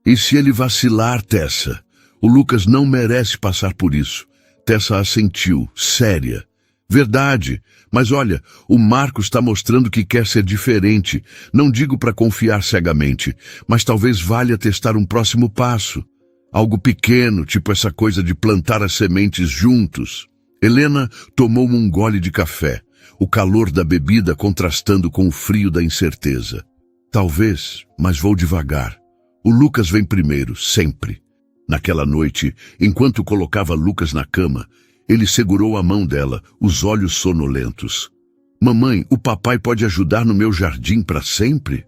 E se ele vacilar, Tessa? O Lucas não merece passar por isso. Tessa assentiu, séria. Verdade, mas olha, o Marcos está mostrando que quer ser diferente. Não digo para confiar cegamente, mas talvez valha testar um próximo passo. Algo pequeno, tipo essa coisa de plantar as sementes juntos. Helena tomou um gole de café, o calor da bebida contrastando com o frio da incerteza. Talvez, mas vou devagar. O Lucas vem primeiro, sempre. Naquela noite, enquanto colocava Lucas na cama, ele segurou a mão dela, os olhos sonolentos. Mamãe, o papai pode ajudar no meu jardim para sempre?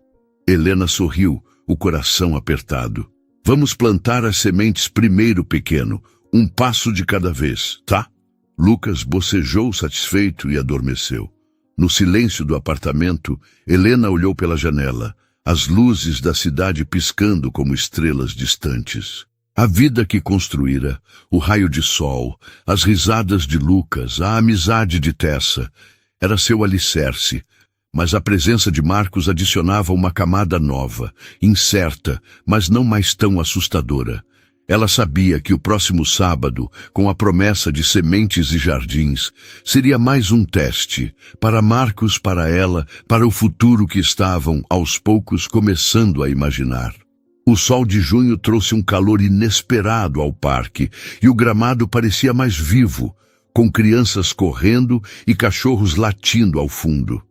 Helena sorriu, o coração apertado. Vamos plantar as sementes primeiro, pequeno, um passo de cada vez, tá? Lucas bocejou satisfeito e adormeceu. No silêncio do apartamento, Helena olhou pela janela, as luzes da cidade piscando como estrelas distantes. A vida que construíra, o raio de sol, as risadas de Lucas, a amizade de Tessa, era seu alicerce, mas a presença de Marcos adicionava uma camada nova, incerta, mas não mais tão assustadora. Ela sabia que o próximo sábado, com a promessa de sementes e jardins, seria mais um teste, para Marcos, para ela, para o futuro que estavam, aos poucos, começando a imaginar. O sol de junho trouxe um calor inesperado ao parque, e o gramado parecia mais vivo, com crianças correndo e cachorros latindo ao fundo.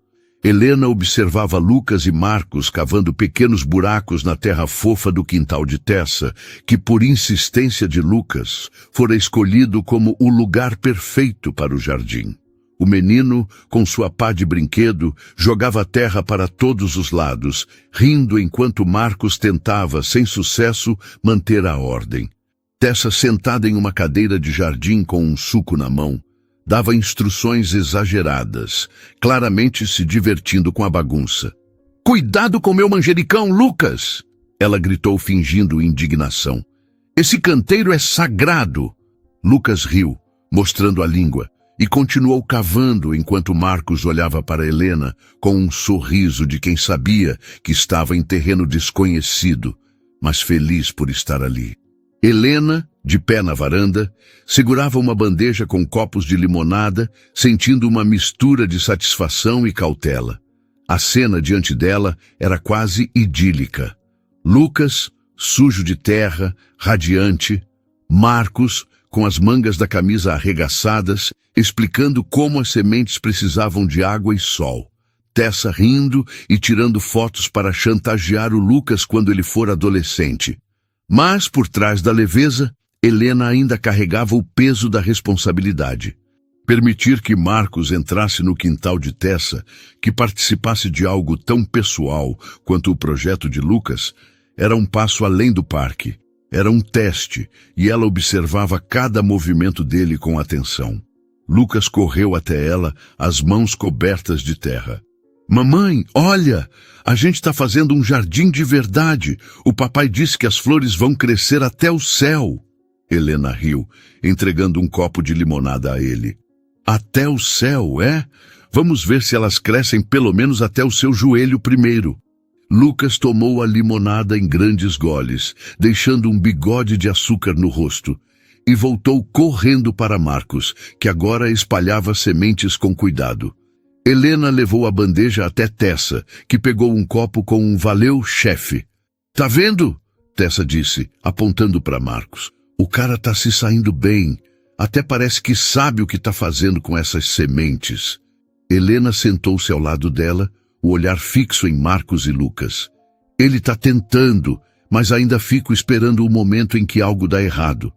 Helena observava Lucas e Marcos cavando pequenos buracos na terra fofa do quintal de Tessa, que por insistência de Lucas, fora escolhido como o lugar perfeito para o jardim. O menino, com sua pá de brinquedo, jogava terra para todos os lados, rindo enquanto Marcos tentava, sem sucesso, manter a ordem. Tessa, sentada em uma cadeira de jardim com um suco na mão, dava instruções exageradas, claramente se divertindo com a bagunça. "Cuidado com meu manjericão, Lucas!" Ela gritou fingindo indignação. "Esse canteiro é sagrado!" Lucas riu, mostrando a língua, e continuou cavando enquanto Marcos olhava para Helena com um sorriso de quem sabia que estava em terreno desconhecido, mas feliz por estar ali. Helena, de pé na varanda, segurava uma bandeja com copos de limonada, sentindo uma mistura de satisfação e cautela. A cena diante dela era quase idílica. Lucas, sujo de terra, radiante. Marcos, com as mangas da camisa arregaçadas, explicando como as sementes precisavam de água e sol. Tessa rindo e tirando fotos para chantagear o Lucas quando ele for adolescente. Mas, por trás da leveza, Helena ainda carregava o peso da responsabilidade. Permitir que Marcos entrasse no quintal de Tessa, que participasse de algo tão pessoal quanto o projeto de Lucas, era um passo além do parque. Era um teste, e ela observava cada movimento dele com atenção. Lucas correu até ela, as mãos cobertas de terra. "Mamãe, olha! A gente está fazendo um jardim de verdade. O papai disse que as flores vão crescer até o céu." Helena riu, entregando um copo de limonada a ele. "Até o céu, é? Vamos ver se elas crescem pelo menos até o seu joelho primeiro." Lucas tomou a limonada em grandes goles, deixando um bigode de açúcar no rosto, e voltou correndo para Marcos, que agora espalhava sementes com cuidado. Helena levou a bandeja até Tessa, que pegou um copo com um "valeu, chefe." "Tá vendo?" Tessa disse, apontando para Marcos. "O cara tá se saindo bem. Até parece que sabe o que tá fazendo com essas sementes." Helena sentou-se ao lado dela, o olhar fixo em Marcos e Lucas. "Ele tá tentando, mas ainda fico esperando o momento em que algo dá errado.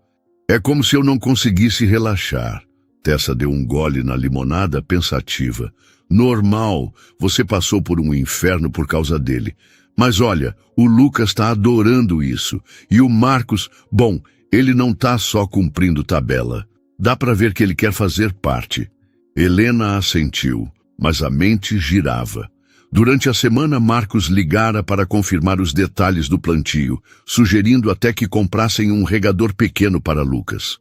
É como se eu não conseguisse relaxar." Tessa deu um gole na limonada, pensativa. "Normal, você passou por um inferno por causa dele. Mas olha, o Lucas está adorando isso. E o Marcos, bom, ele não está só cumprindo tabela. Dá para ver que ele quer fazer parte." Helena assentiu, mas a mente girava. Durante a semana, Marcos ligara para confirmar os detalhes do plantio, sugerindo até que comprassem um regador pequeno para Lucas.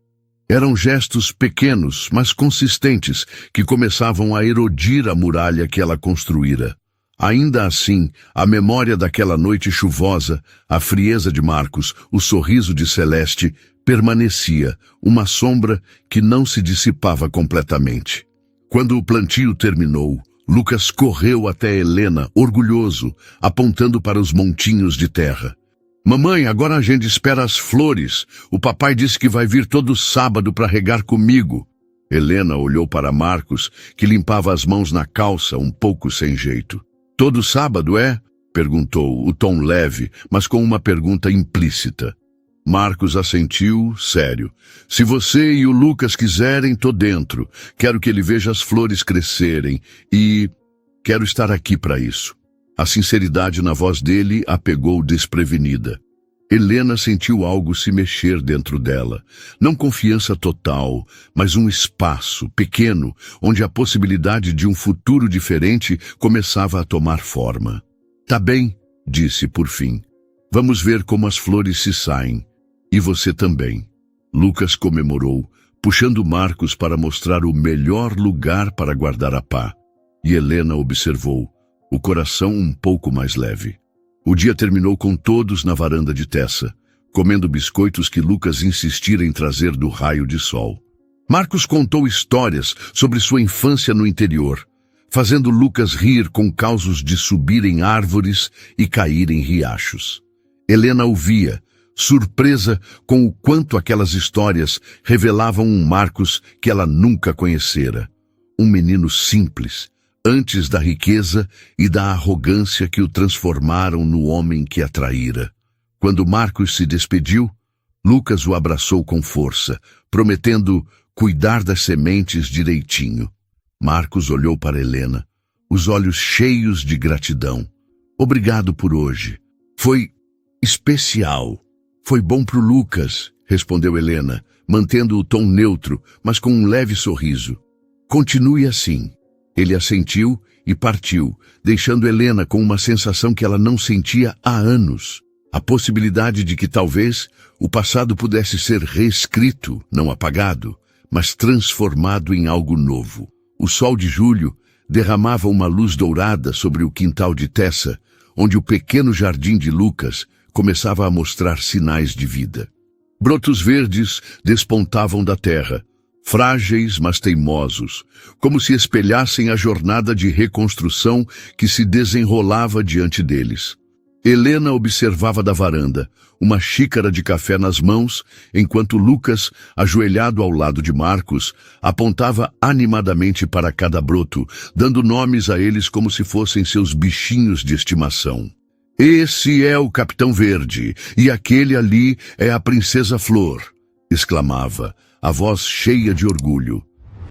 Eram gestos pequenos, mas consistentes, que começavam a erodir a muralha que ela construíra. Ainda assim, a memória daquela noite chuvosa, a frieza de Marcos, o sorriso de Celeste, permanecia, uma sombra que não se dissipava completamente. Quando o plantio terminou, Lucas correu até Helena, orgulhoso, apontando para os montinhos de terra. Mamãe, agora a gente espera as flores. O papai disse que vai vir todo sábado para regar comigo. Helena olhou para Marcos, que limpava as mãos na calça, um pouco sem jeito. Todo sábado, é? Perguntou, o tom leve, mas com uma pergunta implícita. Marcos assentiu, sério. Se você e o Lucas quiserem, tô dentro. Quero que ele veja as flores crescerem e quero estar aqui para isso. A sinceridade na voz dele a pegou desprevenida. Helena sentiu algo se mexer dentro dela. Não confiança total, mas um espaço pequeno onde a possibilidade de um futuro diferente começava a tomar forma. Tá bem, disse por fim. Vamos ver como as flores se saem. E você também. Lucas comemorou, puxando Marcos para mostrar o melhor lugar para guardar a pá. E Helena observou, o coração um pouco mais leve. O dia terminou com todos na varanda de Tessa, comendo biscoitos que Lucas insistira em trazer do raio de sol. Marcos contou histórias sobre sua infância no interior, fazendo Lucas rir com causos de subir em árvores e cair em riachos. Helena ouvia, surpresa com o quanto aquelas histórias revelavam um Marcos que ela nunca conhecera. Um menino simples, antes da riqueza e da arrogância que o transformaram no homem que a traíra. Quando Marcos se despediu, Lucas o abraçou com força, prometendo cuidar das sementes direitinho. Marcos olhou para Helena, os olhos cheios de gratidão. Obrigado por hoje. Foi especial. Foi bom pro Lucas, respondeu Helena, mantendo o tom neutro, mas com um leve sorriso. Continue assim. Ele assentiu e partiu, deixando Helena com uma sensação que ela não sentia há anos. A possibilidade de que talvez o passado pudesse ser reescrito, não apagado, mas transformado em algo novo. O sol de julho derramava uma luz dourada sobre o quintal de Tessa, onde o pequeno jardim de Lucas começava a mostrar sinais de vida. Brotos verdes despontavam da terra, frágeis mas teimosos, como se espelhassem a jornada de reconstrução que se desenrolava diante deles. Helena observava da varanda, uma xícara de café nas mãos, enquanto Lucas, ajoelhado ao lado de Marcos, apontava animadamente para cada broto, dando nomes a eles como se fossem seus bichinhos de estimação. Esse é o Capitão Verde, e aquele ali é a Princesa Flor, exclamava, a voz cheia de orgulho.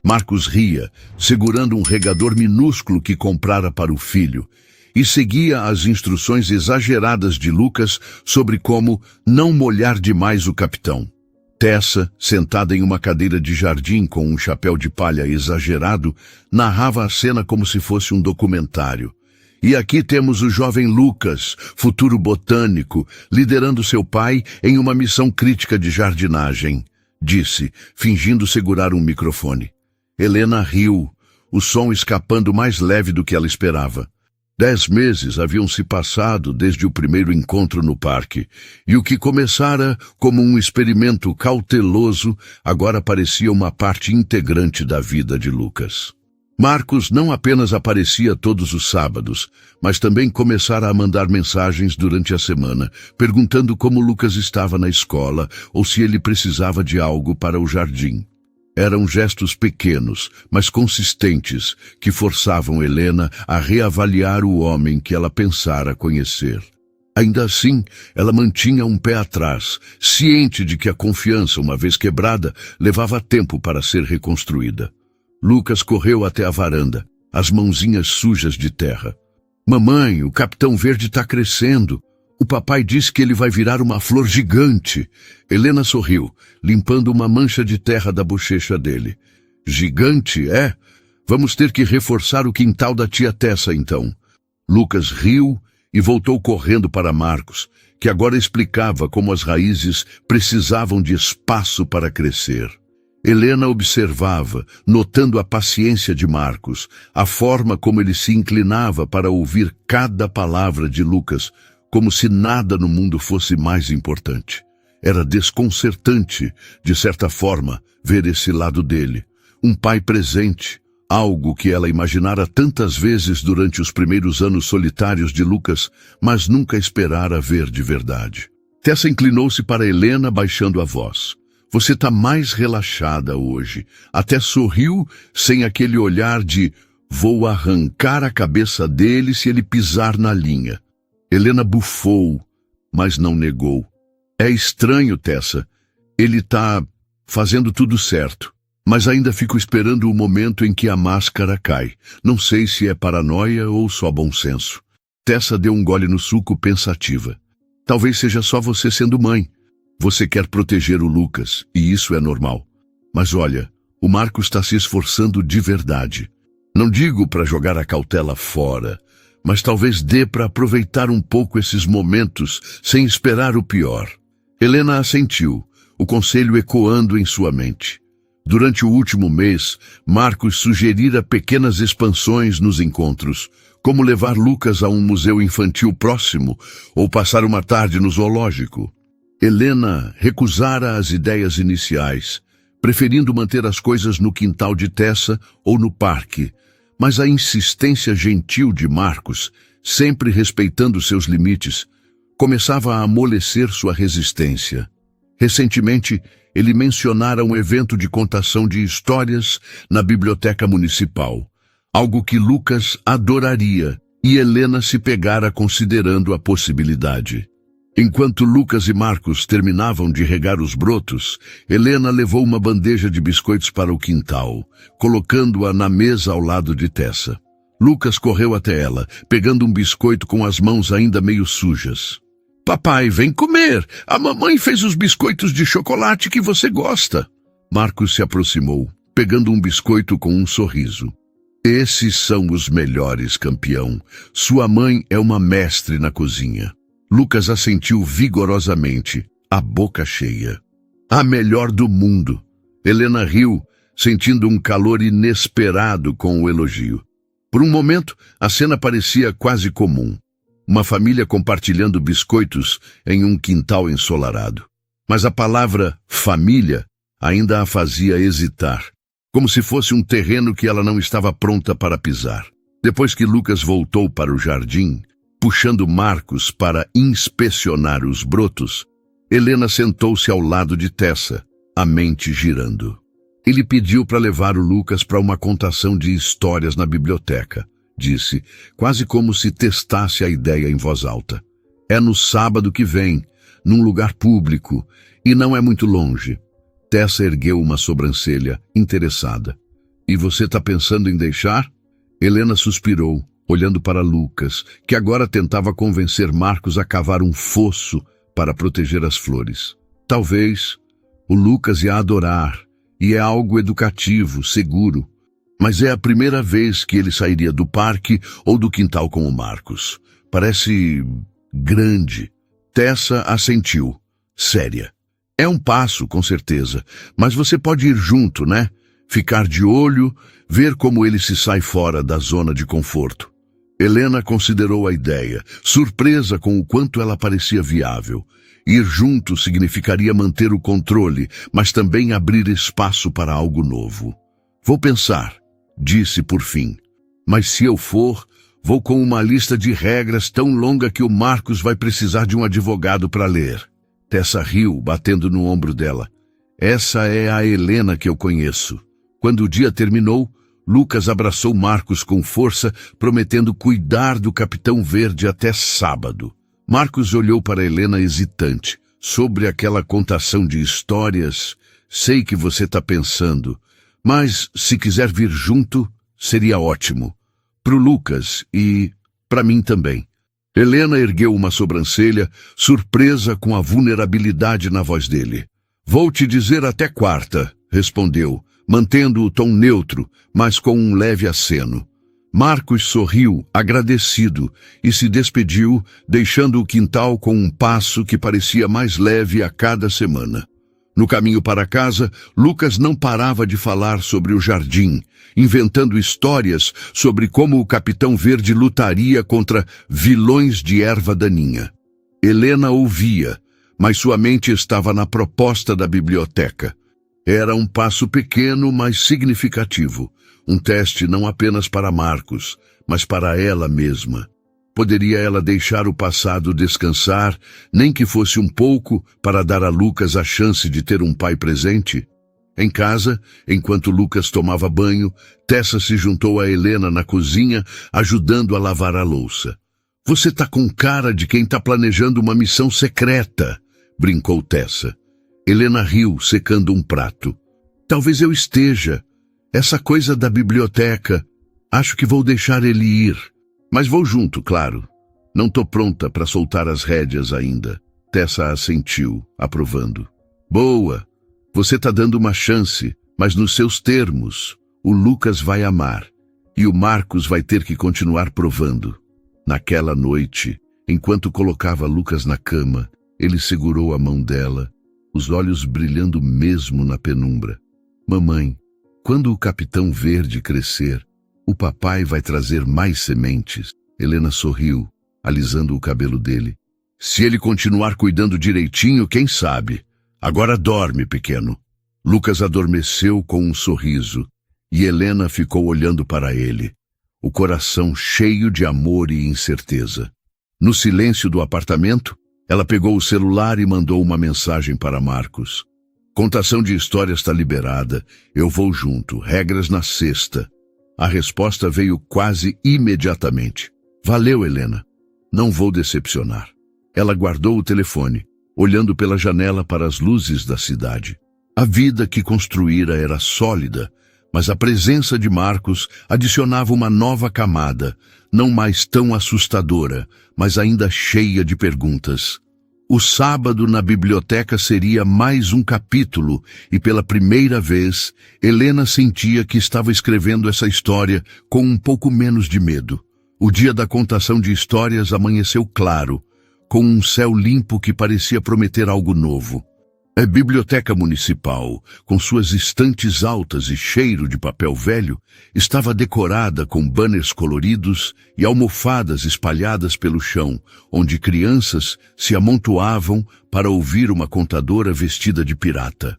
Marcos ria, segurando um regador minúsculo que comprara para o filho, e seguia as instruções exageradas de Lucas sobre como não molhar demais o capitão. Tessa, sentada em uma cadeira de jardim com um chapéu de palha exagerado, narrava a cena como se fosse um documentário. E aqui temos o jovem Lucas, futuro botânico, liderando seu pai em uma missão crítica de jardinagem, disse, fingindo segurar um microfone. Helena riu, o som escapando mais leve do que ela esperava. 10 meses haviam se passado desde o primeiro encontro no parque, e o que começara como um experimento cauteloso agora parecia uma parte integrante da vida de Lucas. Marcos não apenas aparecia todos os sábados, mas também começara a mandar mensagens durante a semana, perguntando como Lucas estava na escola ou se ele precisava de algo para o jardim. Eram gestos pequenos, mas consistentes, que forçavam Helena a reavaliar o homem que ela pensara conhecer. Ainda assim, ela mantinha um pé atrás, ciente de que a confiança, uma vez quebrada, levava tempo para ser reconstruída. Lucas correu até a varanda, as mãozinhas sujas de terra. Mamãe, o Capitão Verde está crescendo. O papai disse que ele vai virar uma flor gigante. Helena sorriu, limpando uma mancha de terra da bochecha dele. Gigante, é? Vamos ter que reforçar o quintal da tia Tessa, então. Lucas riu e voltou correndo para Marcos, que agora explicava como as raízes precisavam de espaço para crescer. Helena observava, notando a paciência de Marcos, a forma como ele se inclinava para ouvir cada palavra de Lucas, como se nada no mundo fosse mais importante. Era desconcertante, de certa forma, ver esse lado dele. Um pai presente, algo que ela imaginara tantas vezes durante os primeiros anos solitários de Lucas, mas nunca esperara ver de verdade. Tessa inclinou-se para Helena, baixando a voz. Você está mais relaxada hoje. Até sorriu sem aquele olhar de vou arrancar a cabeça dele se ele pisar na linha. Helena bufou, mas não negou. É estranho, Tessa. Ele está fazendo tudo certo. Mas ainda fico esperando o momento em que a máscara cai. Não sei se é paranoia ou só bom senso. Tessa deu um gole no suco pensativa. Talvez seja só você sendo mãe. Você quer proteger o Lucas, e isso é normal. Mas olha, o Marcos está se esforçando de verdade. Não digo para jogar a cautela fora, mas talvez dê para aproveitar um pouco esses momentos sem esperar o pior. Helena assentiu, o conselho ecoando em sua mente. Durante o último mês, Marcos sugerira pequenas expansões nos encontros, como levar Lucas a um museu infantil próximo ou passar uma tarde no zoológico. Helena recusara as ideias iniciais, preferindo manter as coisas no quintal de Tessa ou no parque, mas a insistência gentil de Marcos, sempre respeitando seus limites, começava a amolecer sua resistência. Recentemente, ele mencionara um evento de contação de histórias na biblioteca municipal, algo que Lucas adoraria, e Helena se pegara considerando a possibilidade. Enquanto Lucas e Marcos terminavam de regar os brotos, Helena levou uma bandeja de biscoitos para o quintal, colocando-a na mesa ao lado de Tessa. Lucas correu até ela, pegando um biscoito com as mãos ainda meio sujas. Papai, vem comer! A mamãe fez os biscoitos de chocolate que você gosta. Marcos se aproximou, pegando um biscoito com um sorriso. Esses são os melhores, campeão. Sua mãe é uma mestre na cozinha. Lucas assentiu vigorosamente, a boca cheia. A melhor do mundo. Helena riu, sentindo um calor inesperado com o elogio. Por um momento, a cena parecia quase comum. Uma família compartilhando biscoitos em um quintal ensolarado. Mas a palavra família ainda a fazia hesitar, como se fosse um terreno que ela não estava pronta para pisar. Depois que Lucas voltou para o jardim, puxando Marcos para inspecionar os brotos, Helena sentou-se ao lado de Tessa, a mente girando. Ele pediu para levar o Lucas para uma contação de histórias na biblioteca. Disse, quase como se testasse a ideia em voz alta. É no sábado que vem, num lugar público, e não é muito longe. Tessa ergueu uma sobrancelha, interessada. E você está pensando em deixar? Helena suspirou, olhando para Lucas, que agora tentava convencer Marcos a cavar um fosso para proteger as flores. Talvez. O Lucas ia adorar, e é algo educativo, seguro. Mas é a primeira vez que ele sairia do parque ou do quintal com o Marcos. Parece grande. Tessa assentiu, séria. É um passo, com certeza, mas você pode ir junto, né? Ficar de olho, ver como ele se sai fora da zona de conforto. Helena considerou a ideia, surpresa com o quanto ela parecia viável. Ir junto significaria manter o controle, mas também abrir espaço para algo novo. Vou pensar, disse por fim. Mas se eu for, vou com uma lista de regras tão longa que o Marcos vai precisar de um advogado para ler. Tessa riu, batendo no ombro dela. Essa é a Helena que eu conheço. Quando o dia terminou, Lucas abraçou Marcos com força, prometendo cuidar do Capitão Verde até sábado. Marcos olhou para Helena hesitante. Sobre aquela contação de histórias, sei que você está pensando, mas se quiser vir junto, seria ótimo. Pro Lucas e para mim também. Helena ergueu uma sobrancelha, surpresa com a vulnerabilidade na voz dele. Vou te dizer até quarta, respondeu, mantendo o tom neutro, mas com um leve aceno. Marcos sorriu, agradecido, e se despediu, deixando o quintal com um passo que parecia mais leve a cada semana. No caminho para casa, Lucas não parava de falar sobre o jardim, inventando histórias sobre como o Capitão Verde lutaria contra vilões de erva daninha. Helena ouvia, mas sua mente estava na proposta da biblioteca. Era um passo pequeno, mas significativo. Um teste não apenas para Marcos, mas para ela mesma. Poderia ela deixar o passado descansar, nem que fosse um pouco, para dar a Lucas a chance de ter um pai presente? Em casa, enquanto Lucas tomava banho, Tessa se juntou a Helena na cozinha, ajudando a lavar a louça. "Você tá com cara de quem tá planejando uma missão secreta", brincou Tessa. Helena riu, secando um prato. "Talvez eu esteja. Essa coisa da biblioteca. Acho que vou deixar ele ir. Mas vou junto, claro. Não tô pronta para soltar as rédeas ainda." Tessa assentiu, aprovando. "Boa. Você tá dando uma chance, mas nos seus termos. O Lucas vai amar. E o Marcos vai ter que continuar provando." Naquela noite, enquanto colocava Lucas na cama, ele segurou a mão dela, os olhos brilhando mesmo na penumbra. "Mamãe, quando o Capitão Verde crescer, o papai vai trazer mais sementes." Helena sorriu, alisando o cabelo dele. "Se ele continuar cuidando direitinho, quem sabe? Agora dorme, pequeno." Lucas adormeceu com um sorriso, e Helena ficou olhando para ele, o coração cheio de amor e incerteza. No silêncio do apartamento, ela pegou o celular e mandou uma mensagem para Marcos. "Contação de histórias está liberada. Eu vou junto. Regras na sexta." A resposta veio quase imediatamente. "Valeu, Helena. Não vou decepcionar." Ela guardou o telefone, olhando pela janela para as luzes da cidade. A vida que construíra era sólida, mas a presença de Marcos adicionava uma nova camada, não mais tão assustadora, mas ainda cheia de perguntas. O sábado na biblioteca seria mais um capítulo, e pela primeira vez, Helena sentia que estava escrevendo essa história com um pouco menos de medo. O dia da contação de histórias amanheceu claro, com um céu limpo que parecia prometer algo novo. A biblioteca municipal, com suas estantes altas e cheiro de papel velho, estava decorada com banners coloridos e almofadas espalhadas pelo chão, onde crianças se amontoavam para ouvir uma contadora vestida de pirata.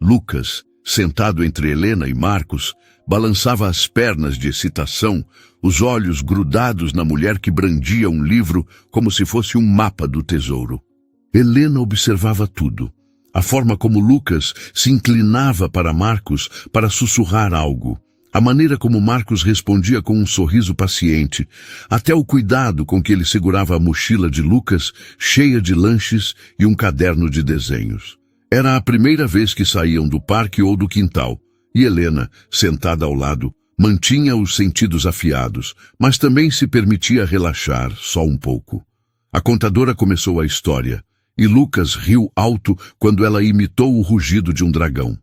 Lucas, sentado entre Helena e Marcos, balançava as pernas de excitação, os olhos grudados na mulher que brandia um livro como se fosse um mapa do tesouro. Helena observava tudo. A forma como Lucas se inclinava para Marcos para sussurrar algo. A maneira como Marcos respondia com um sorriso paciente. Até o cuidado com que ele segurava a mochila de Lucas, cheia de lanches e um caderno de desenhos. Era a primeira vez que saíam do parque ou do quintal. E Helena, sentada ao lado, mantinha os sentidos afiados, mas também se permitia relaxar só um pouco. A contadora começou a história, e Lucas riu alto quando ela imitou o rugido de um dragão.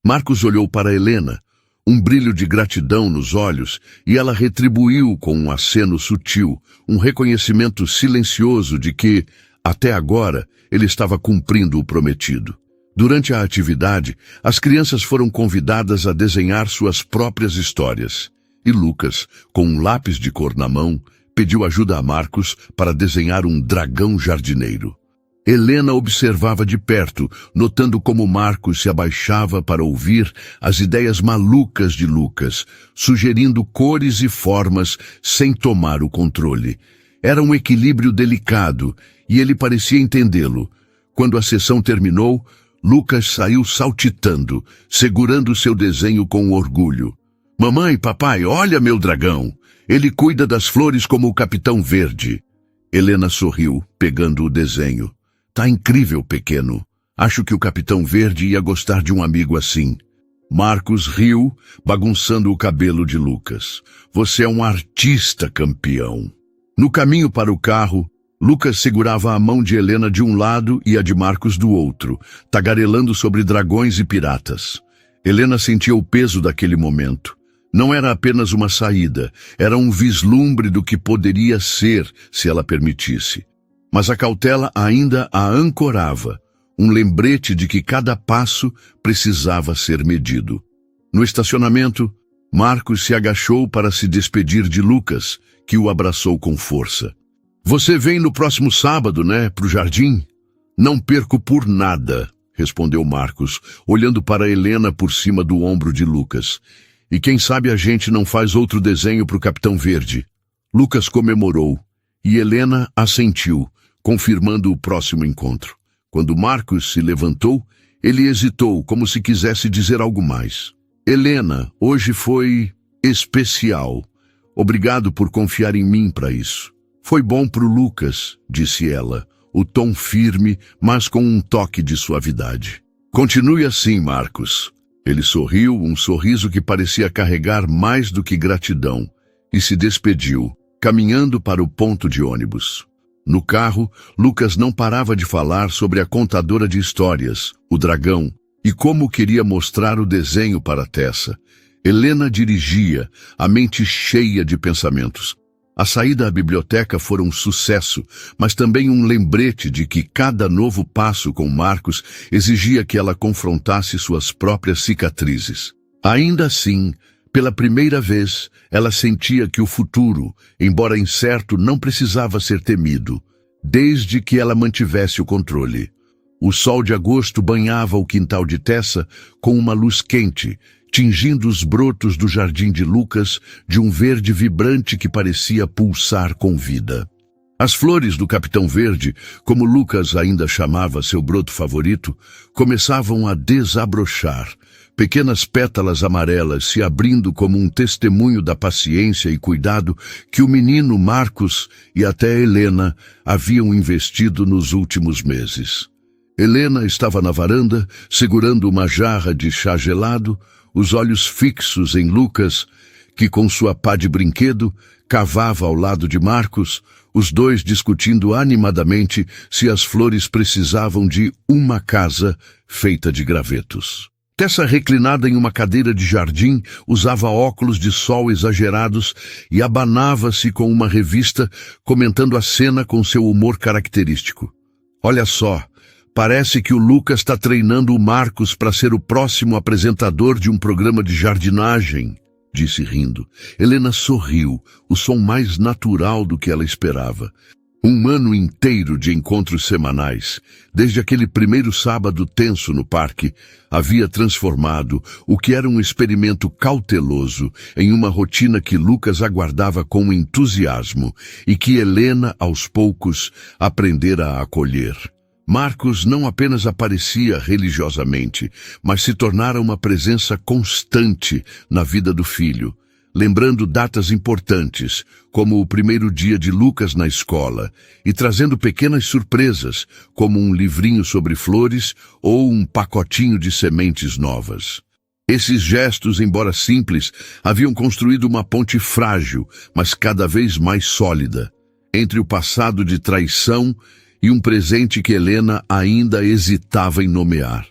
Marcos olhou para Helena, um brilho de gratidão nos olhos, e ela retribuiu com um aceno sutil, um reconhecimento silencioso de que, até agora, ele estava cumprindo o prometido. Durante a atividade, as crianças foram convidadas a desenhar suas próprias histórias. E Lucas, com um lápis de cor na mão, pediu ajuda a Marcos para desenhar um dragão jardineiro. Helena observava de perto, notando como Marcos se abaixava para ouvir as ideias malucas de Lucas, sugerindo cores e formas sem tomar o controle. Era um equilíbrio delicado, e ele parecia entendê-lo. Quando a sessão terminou, Lucas saiu saltitando, segurando seu desenho com orgulho. "Mamãe, papai, olha meu dragão! Ele cuida das flores como o Capitão Verde." Helena sorriu, pegando o desenho. "Tá incrível, pequeno. Acho que o Capitão Verde ia gostar de um amigo assim." Marcos riu, bagunçando o cabelo de Lucas. "Você é um artista, campeão." No caminho para o carro, Lucas segurava a mão de Helena de um lado e a de Marcos do outro, tagarelando sobre dragões e piratas. Helena sentia o peso daquele momento. Não era apenas uma saída, era um vislumbre do que poderia ser se ela permitisse. Mas a cautela ainda a ancorava, um lembrete de que cada passo precisava ser medido. No estacionamento, Marcos se agachou para se despedir de Lucas, que o abraçou com força. "Você vem no próximo sábado, né, pro jardim?" "Não perco por nada", respondeu Marcos, olhando para Helena por cima do ombro de Lucas. E quem sabe a gente não faz outro desenho para o Capitão Verde? Lucas comemorou, e Helena assentiu, confirmando o próximo encontro. Quando Marcos se levantou, ele hesitou, como se quisesse dizer algo mais. Helena, hoje foi especial. Obrigado por confiar em mim para isso. Foi bom pro Lucas, disse ela, o tom firme, mas com um toque de suavidade. Continue assim, Marcos. Ele sorriu, um sorriso que parecia carregar mais do que gratidão, e se despediu, caminhando para o ponto de ônibus. No carro, Lucas não parava de falar sobre a contadora de histórias, o dragão, e como queria mostrar o desenho para Tessa. Helena dirigia, a mente cheia de pensamentos. A saída à biblioteca fora um sucesso, mas também um lembrete de que cada novo passo com Marcos exigia que ela confrontasse suas próprias cicatrizes. Ainda assim, pela primeira vez, ela sentia que o futuro, embora incerto, não precisava ser temido, desde que ela mantivesse o controle. O sol de agosto banhava o quintal de Tessa com uma luz quente, tingindo os brotos do jardim de Lucas de um verde vibrante que parecia pulsar com vida. As flores do Capitão Verde, como Lucas ainda chamava seu broto favorito, começavam a desabrochar, pequenas pétalas amarelas se abrindo como um testemunho da paciência e cuidado que o menino Marcos e até Helena haviam investido nos últimos meses. Helena estava na varanda, segurando uma jarra de chá gelado, os olhos fixos em Lucas, que com sua pá de brinquedo cavava ao lado de Marcos, os dois discutindo animadamente se as flores precisavam de uma casa feita de gravetos. Tessa, reclinada em uma cadeira de jardim, usava óculos de sol exagerados e abanava-se com uma revista, comentando a cena com seu humor característico. Olha só, parece que o Lucas está treinando o Marcos para ser o próximo apresentador de um programa de jardinagem, disse rindo. Helena sorriu, o som mais natural do que ela esperava. Um ano inteiro de encontros semanais, desde aquele primeiro sábado tenso no parque, havia transformado o que era um experimento cauteloso em uma rotina que Lucas aguardava com entusiasmo e que Helena, aos poucos, aprendera a acolher. Marcos não apenas aparecia religiosamente, mas se tornara uma presença constante na vida do filho, lembrando datas importantes, como o primeiro dia de Lucas na escola, e trazendo pequenas surpresas, como um livrinho sobre flores ou um pacotinho de sementes novas. Esses gestos, embora simples, haviam construído uma ponte frágil, mas cada vez mais sólida, entre o passado de traição e um presente que Helena ainda hesitava em nomear.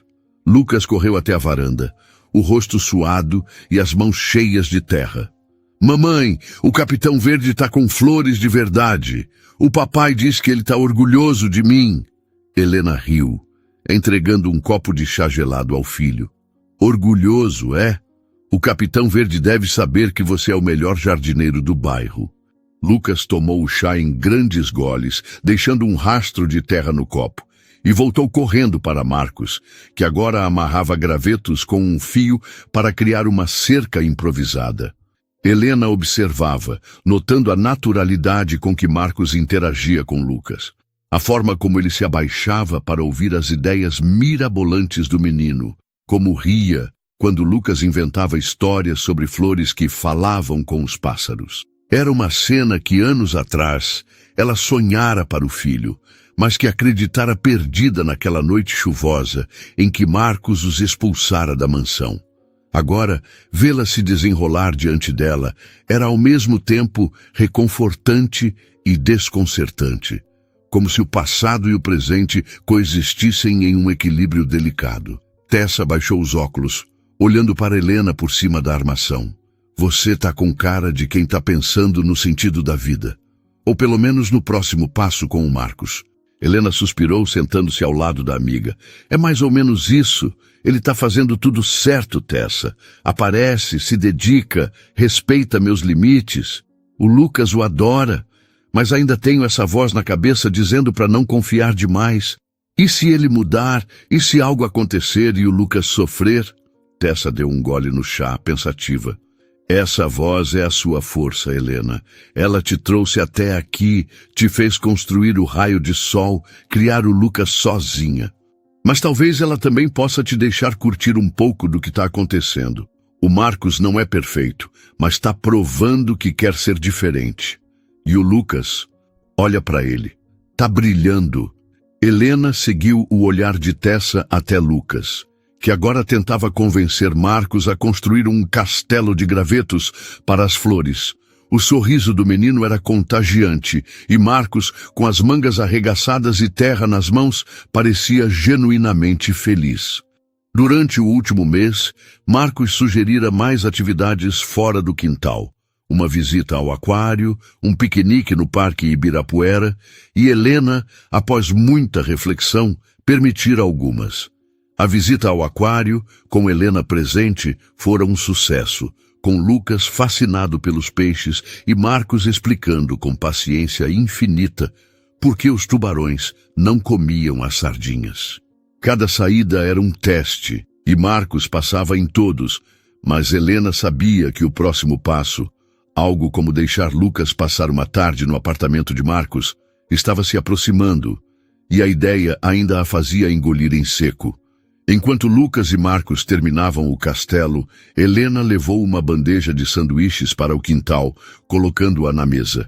Lucas correu até a varanda, o rosto suado e as mãos cheias de terra. Mamãe, o Capitão Verde está com flores de verdade. O papai diz que ele está orgulhoso de mim. Helena riu, entregando um copo de chá gelado ao filho. Orgulhoso, é? O Capitão Verde deve saber que você é o melhor jardineiro do bairro. Lucas tomou o chá em grandes goles, deixando um rastro de terra no copo, e voltou correndo para Marcos, que agora amarrava gravetos com um fio para criar uma cerca improvisada. Helena observava, notando a naturalidade com que Marcos interagia com Lucas, a forma como ele se abaixava para ouvir as ideias mirabolantes do menino, como ria quando Lucas inventava histórias sobre flores que falavam com os pássaros. Era uma cena que anos atrás ela sonhara para o filho, mas que acreditara perdida naquela noite chuvosa em que Marcos os expulsara da mansão. Agora, vê-la se desenrolar diante dela era ao mesmo tempo reconfortante e desconcertante, como se o passado e o presente coexistissem em um equilíbrio delicado. Tessa baixou os óculos, olhando para Helena por cima da armação. Você tá com cara de quem tá pensando no sentido da vida. Ou pelo menos no próximo passo com o Marcos. Helena suspirou, sentando-se ao lado da amiga. É mais ou menos isso. Ele tá fazendo tudo certo, Tessa. Aparece, se dedica, respeita meus limites. O Lucas o adora, mas ainda tenho essa voz na cabeça dizendo para não confiar demais. E se ele mudar? E se algo acontecer e o Lucas sofrer? Tessa deu um gole no chá, pensativa. Essa voz é a sua força, Helena. Ela te trouxe até aqui, te fez construir o raio de sol, criar o Lucas sozinha. Mas talvez ela também possa te deixar curtir um pouco do que está acontecendo. O Marcos não é perfeito, mas está provando que quer ser diferente. E o Lucas, olha para ele, está brilhando. Helena seguiu o olhar de Tessa até Lucas, que agora tentava convencer Marcos a construir um castelo de gravetos para as flores. O sorriso do menino era contagiante, e Marcos, com as mangas arregaçadas e terra nas mãos, parecia genuinamente feliz. Durante o último mês, Marcos sugerira mais atividades fora do quintal. Uma visita ao aquário, um piquenique no Parque Ibirapuera, e Helena, após muita reflexão, permitira algumas. A visita ao aquário, com Helena presente, fora um sucesso, com Lucas fascinado pelos peixes e Marcos explicando com paciência infinita por que os tubarões não comiam as sardinhas. Cada saída era um teste, e Marcos passava em todos, mas Helena sabia que o próximo passo, algo como deixar Lucas passar uma tarde no apartamento de Marcos, estava se aproximando, e a ideia ainda a fazia engolir em seco. Enquanto Lucas e Marcos terminavam o castelo, Helena levou uma bandeja de sanduíches para o quintal, colocando-a na mesa.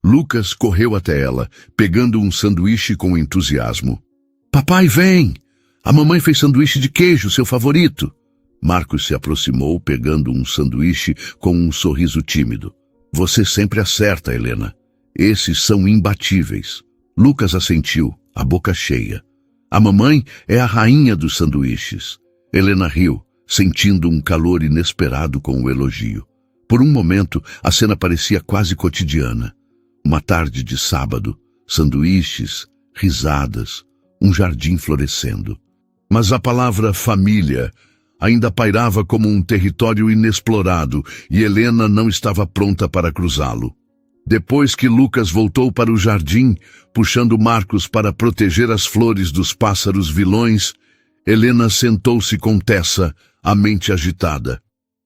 Lucas correu até ela, pegando um sanduíche com entusiasmo. "Papai, vem! A mamãe fez sanduíche de queijo, seu favorito." Marcos se aproximou, pegando um sanduíche com um sorriso tímido. "Você sempre acerta, Helena. Esses são imbatíveis." Lucas assentiu, a boca cheia. "A mamãe é a rainha dos sanduíches." Helena riu, sentindo um calor inesperado com o elogio. Por um momento, a cena parecia quase cotidiana. Uma tarde de sábado, sanduíches, risadas, um jardim florescendo. Mas a palavra família ainda pairava como um território inexplorado e Helena não estava pronta para cruzá-lo. Depois que Lucas voltou para o jardim, puxando Marcos para proteger as flores dos pássaros vilões, Helena sentou-se com Tessa, a mente agitada.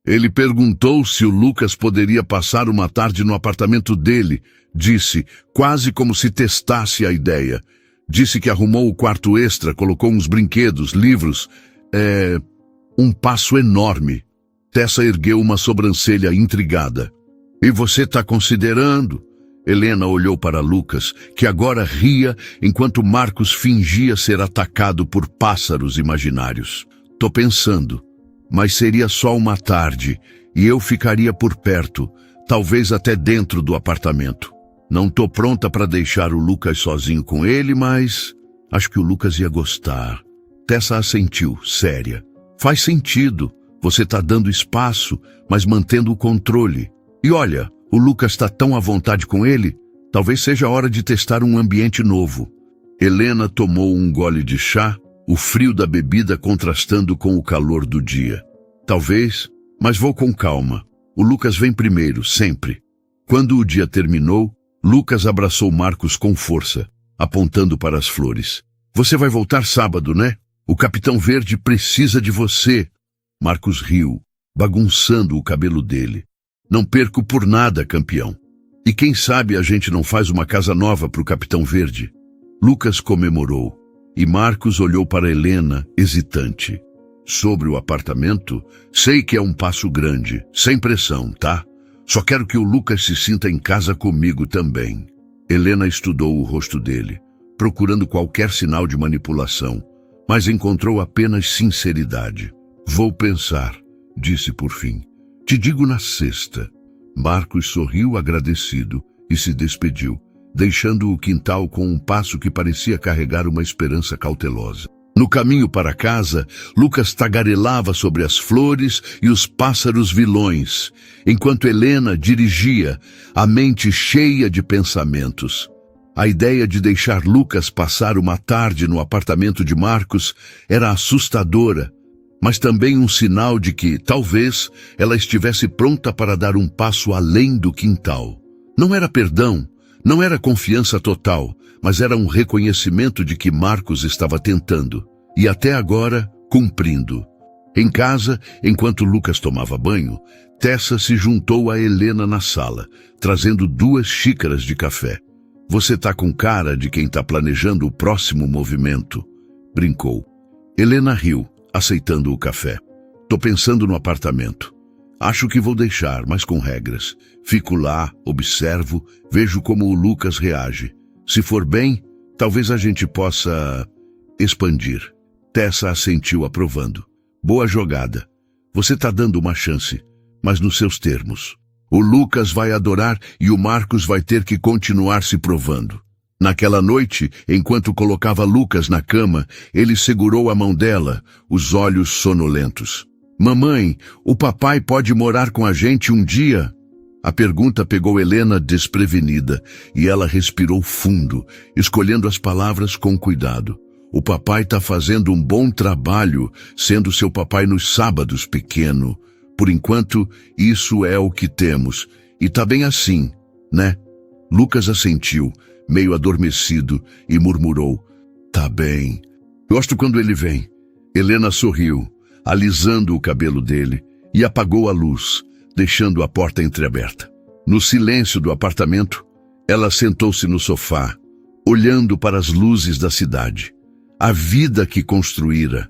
Ele perguntou se o Lucas poderia passar uma tarde no apartamento dele, disse, quase como se testasse a ideia. Disse que arrumou o quarto extra, colocou uns brinquedos, livros. Um passo enorme. Tessa ergueu uma sobrancelha intrigada. "E você está considerando?" Helena olhou para Lucas, que agora ria enquanto Marcos fingia ser atacado por pássaros imaginários. "Tô pensando, mas seria só uma tarde e eu ficaria por perto, talvez até dentro do apartamento. Não tô pronta para deixar o Lucas sozinho com ele, mas acho que o Lucas ia gostar." Tessa assentiu, séria. "Faz sentido. Você tá dando espaço, mas mantendo o controle. E olha, o Lucas está tão à vontade com ele, talvez seja a hora de testar um ambiente novo." Helena tomou um gole de chá, o frio da bebida contrastando com o calor do dia. "Talvez, mas vou com calma. O Lucas vem primeiro, sempre." Quando o dia terminou, Lucas abraçou Marcos com força, apontando para as flores. "Você vai voltar sábado, né? O Capitão Verde precisa de você." Marcos riu, bagunçando o cabelo dele. "Não perco por nada, campeão. E quem sabe a gente não faz uma casa nova para o Capitão Verde?" Lucas comemorou, e Marcos olhou para Helena, hesitante. "Sobre o apartamento, sei que é um passo grande, sem pressão, tá? Só quero que o Lucas se sinta em casa comigo também." Helena estudou o rosto dele, procurando qualquer sinal de manipulação, mas encontrou apenas sinceridade. "Vou pensar", disse por fim. "Te digo na sexta." Marcos sorriu agradecido e se despediu, deixando o quintal com um passo que parecia carregar uma esperança cautelosa. No caminho para casa, Lucas tagarelava sobre as flores e os pássaros vilões, enquanto Helena dirigia, a mente cheia de pensamentos. A ideia de deixar Lucas passar uma tarde no apartamento de Marcos era assustadora, mas também um sinal de que, talvez, ela estivesse pronta para dar um passo além do quintal. Não era perdão, não era confiança total, mas era um reconhecimento de que Marcos estava tentando, e até agora cumprindo. Em casa, enquanto Lucas tomava banho, Tessa se juntou a Helena na sala, trazendo 2 xícaras de café. "Você tá com cara de quem tá planejando o próximo movimento", brincou. Helena riu, aceitando o café. "Tô pensando no apartamento. Acho que vou deixar, mas com regras. Fico lá, observo, vejo como o Lucas reage. Se for bem, talvez a gente possa expandir." Tessa assentiu aprovando. "Boa jogada. Você tá dando uma chance, mas nos seus termos. O Lucas vai adorar e o Marcos vai ter que continuar se provando." Naquela noite, enquanto colocava Lucas na cama, ele segurou a mão dela, os olhos sonolentos. "Mamãe, o papai pode morar com a gente um dia?" A pergunta pegou Helena desprevenida e ela respirou fundo, escolhendo as palavras com cuidado. "O papai tá fazendo um bom trabalho, sendo seu papai nos sábados, pequeno. Por enquanto, isso é o que temos. E tá bem assim, né?" Lucas assentiu, meio adormecido, e murmurou: "Tá bem. Gosto quando ele vem." Helena sorriu, alisando o cabelo dele, e apagou a luz, deixando a porta entreaberta. No silêncio do apartamento, ela sentou-se no sofá, olhando para as luzes da cidade. A vida que construíra,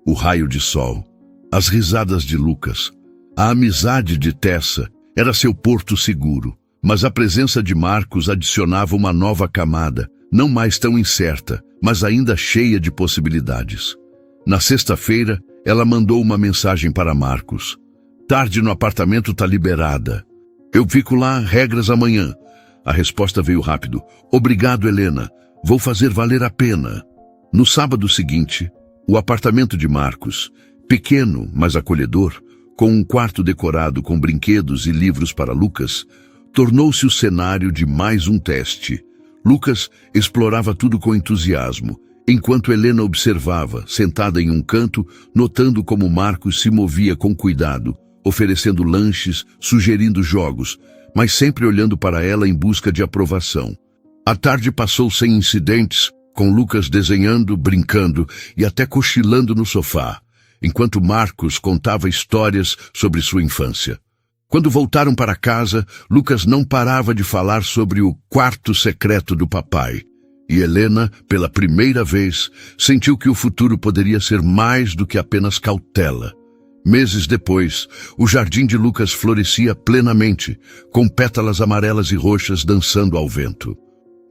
o raio de sol, as risadas de Lucas, a amizade de Tessa era seu porto seguro, mas a presença de Marcos adicionava uma nova camada, não mais tão incerta, mas ainda cheia de possibilidades. Na sexta-feira, ela mandou uma mensagem para Marcos. "Tarde no apartamento tá liberada. Eu fico lá, regras amanhã." A resposta veio rápido. "Obrigado, Helena. Vou fazer valer a pena." No sábado seguinte, o apartamento de Marcos, pequeno, mas acolhedor, com um quarto decorado com brinquedos e livros para Lucas, tornou-se o cenário de mais um teste. Lucas explorava tudo com entusiasmo, enquanto Helena observava, sentada em um canto, notando como Marcos se movia com cuidado, oferecendo lanches, sugerindo jogos, mas sempre olhando para ela em busca de aprovação. A tarde passou sem incidentes, com Lucas desenhando, brincando e até cochilando no sofá, enquanto Marcos contava histórias sobre sua infância. Quando voltaram para casa, Lucas não parava de falar sobre o quarto secreto do papai. E Helena, pela primeira vez, sentiu que o futuro poderia ser mais do que apenas cautela. Meses depois, o jardim de Lucas florescia plenamente, com pétalas amarelas e roxas dançando ao vento.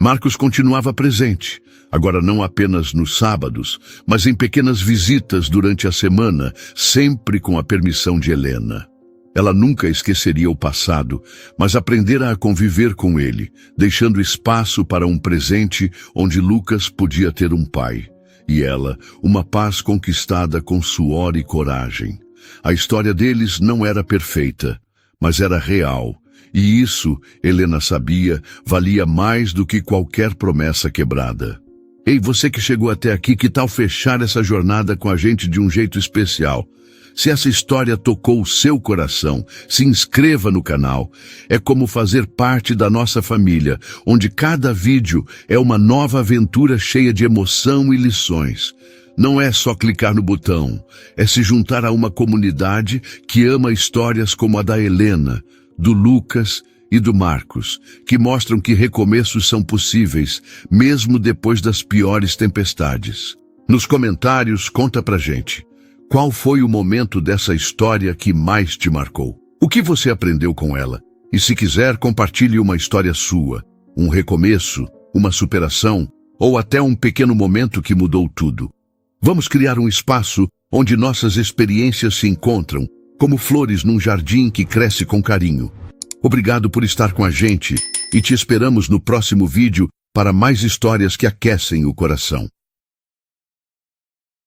Marcos continuava presente, agora não apenas nos sábados, mas em pequenas visitas durante a semana, sempre com a permissão de Helena. Ela nunca esqueceria o passado, mas aprendera a conviver com ele, deixando espaço para um presente onde Lucas podia ter um pai, e ela, uma paz conquistada com suor e coragem. A história deles não era perfeita, mas era real, e isso, Helena sabia, valia mais do que qualquer promessa quebrada. Ei, você que chegou até aqui, que tal fechar essa jornada com a gente de um jeito especial? Se essa história tocou o seu coração, se inscreva no canal. É como fazer parte da nossa família, onde cada vídeo é uma nova aventura cheia de emoção e lições. Não é só clicar no botão, é se juntar a uma comunidade que ama histórias como a da Helena, do Lucas e do Marcos, que mostram que recomeços são possíveis, mesmo depois das piores tempestades. Nos comentários, conta pra gente. Qual foi o momento dessa história que mais te marcou? O que você aprendeu com ela? E se quiser, compartilhe uma história sua, um recomeço, uma superação, ou até um pequeno momento que mudou tudo. Vamos criar um espaço onde nossas experiências se encontram, como flores num jardim que cresce com carinho. Obrigado por estar com a gente e te esperamos no próximo vídeo para mais histórias que aquecem o coração.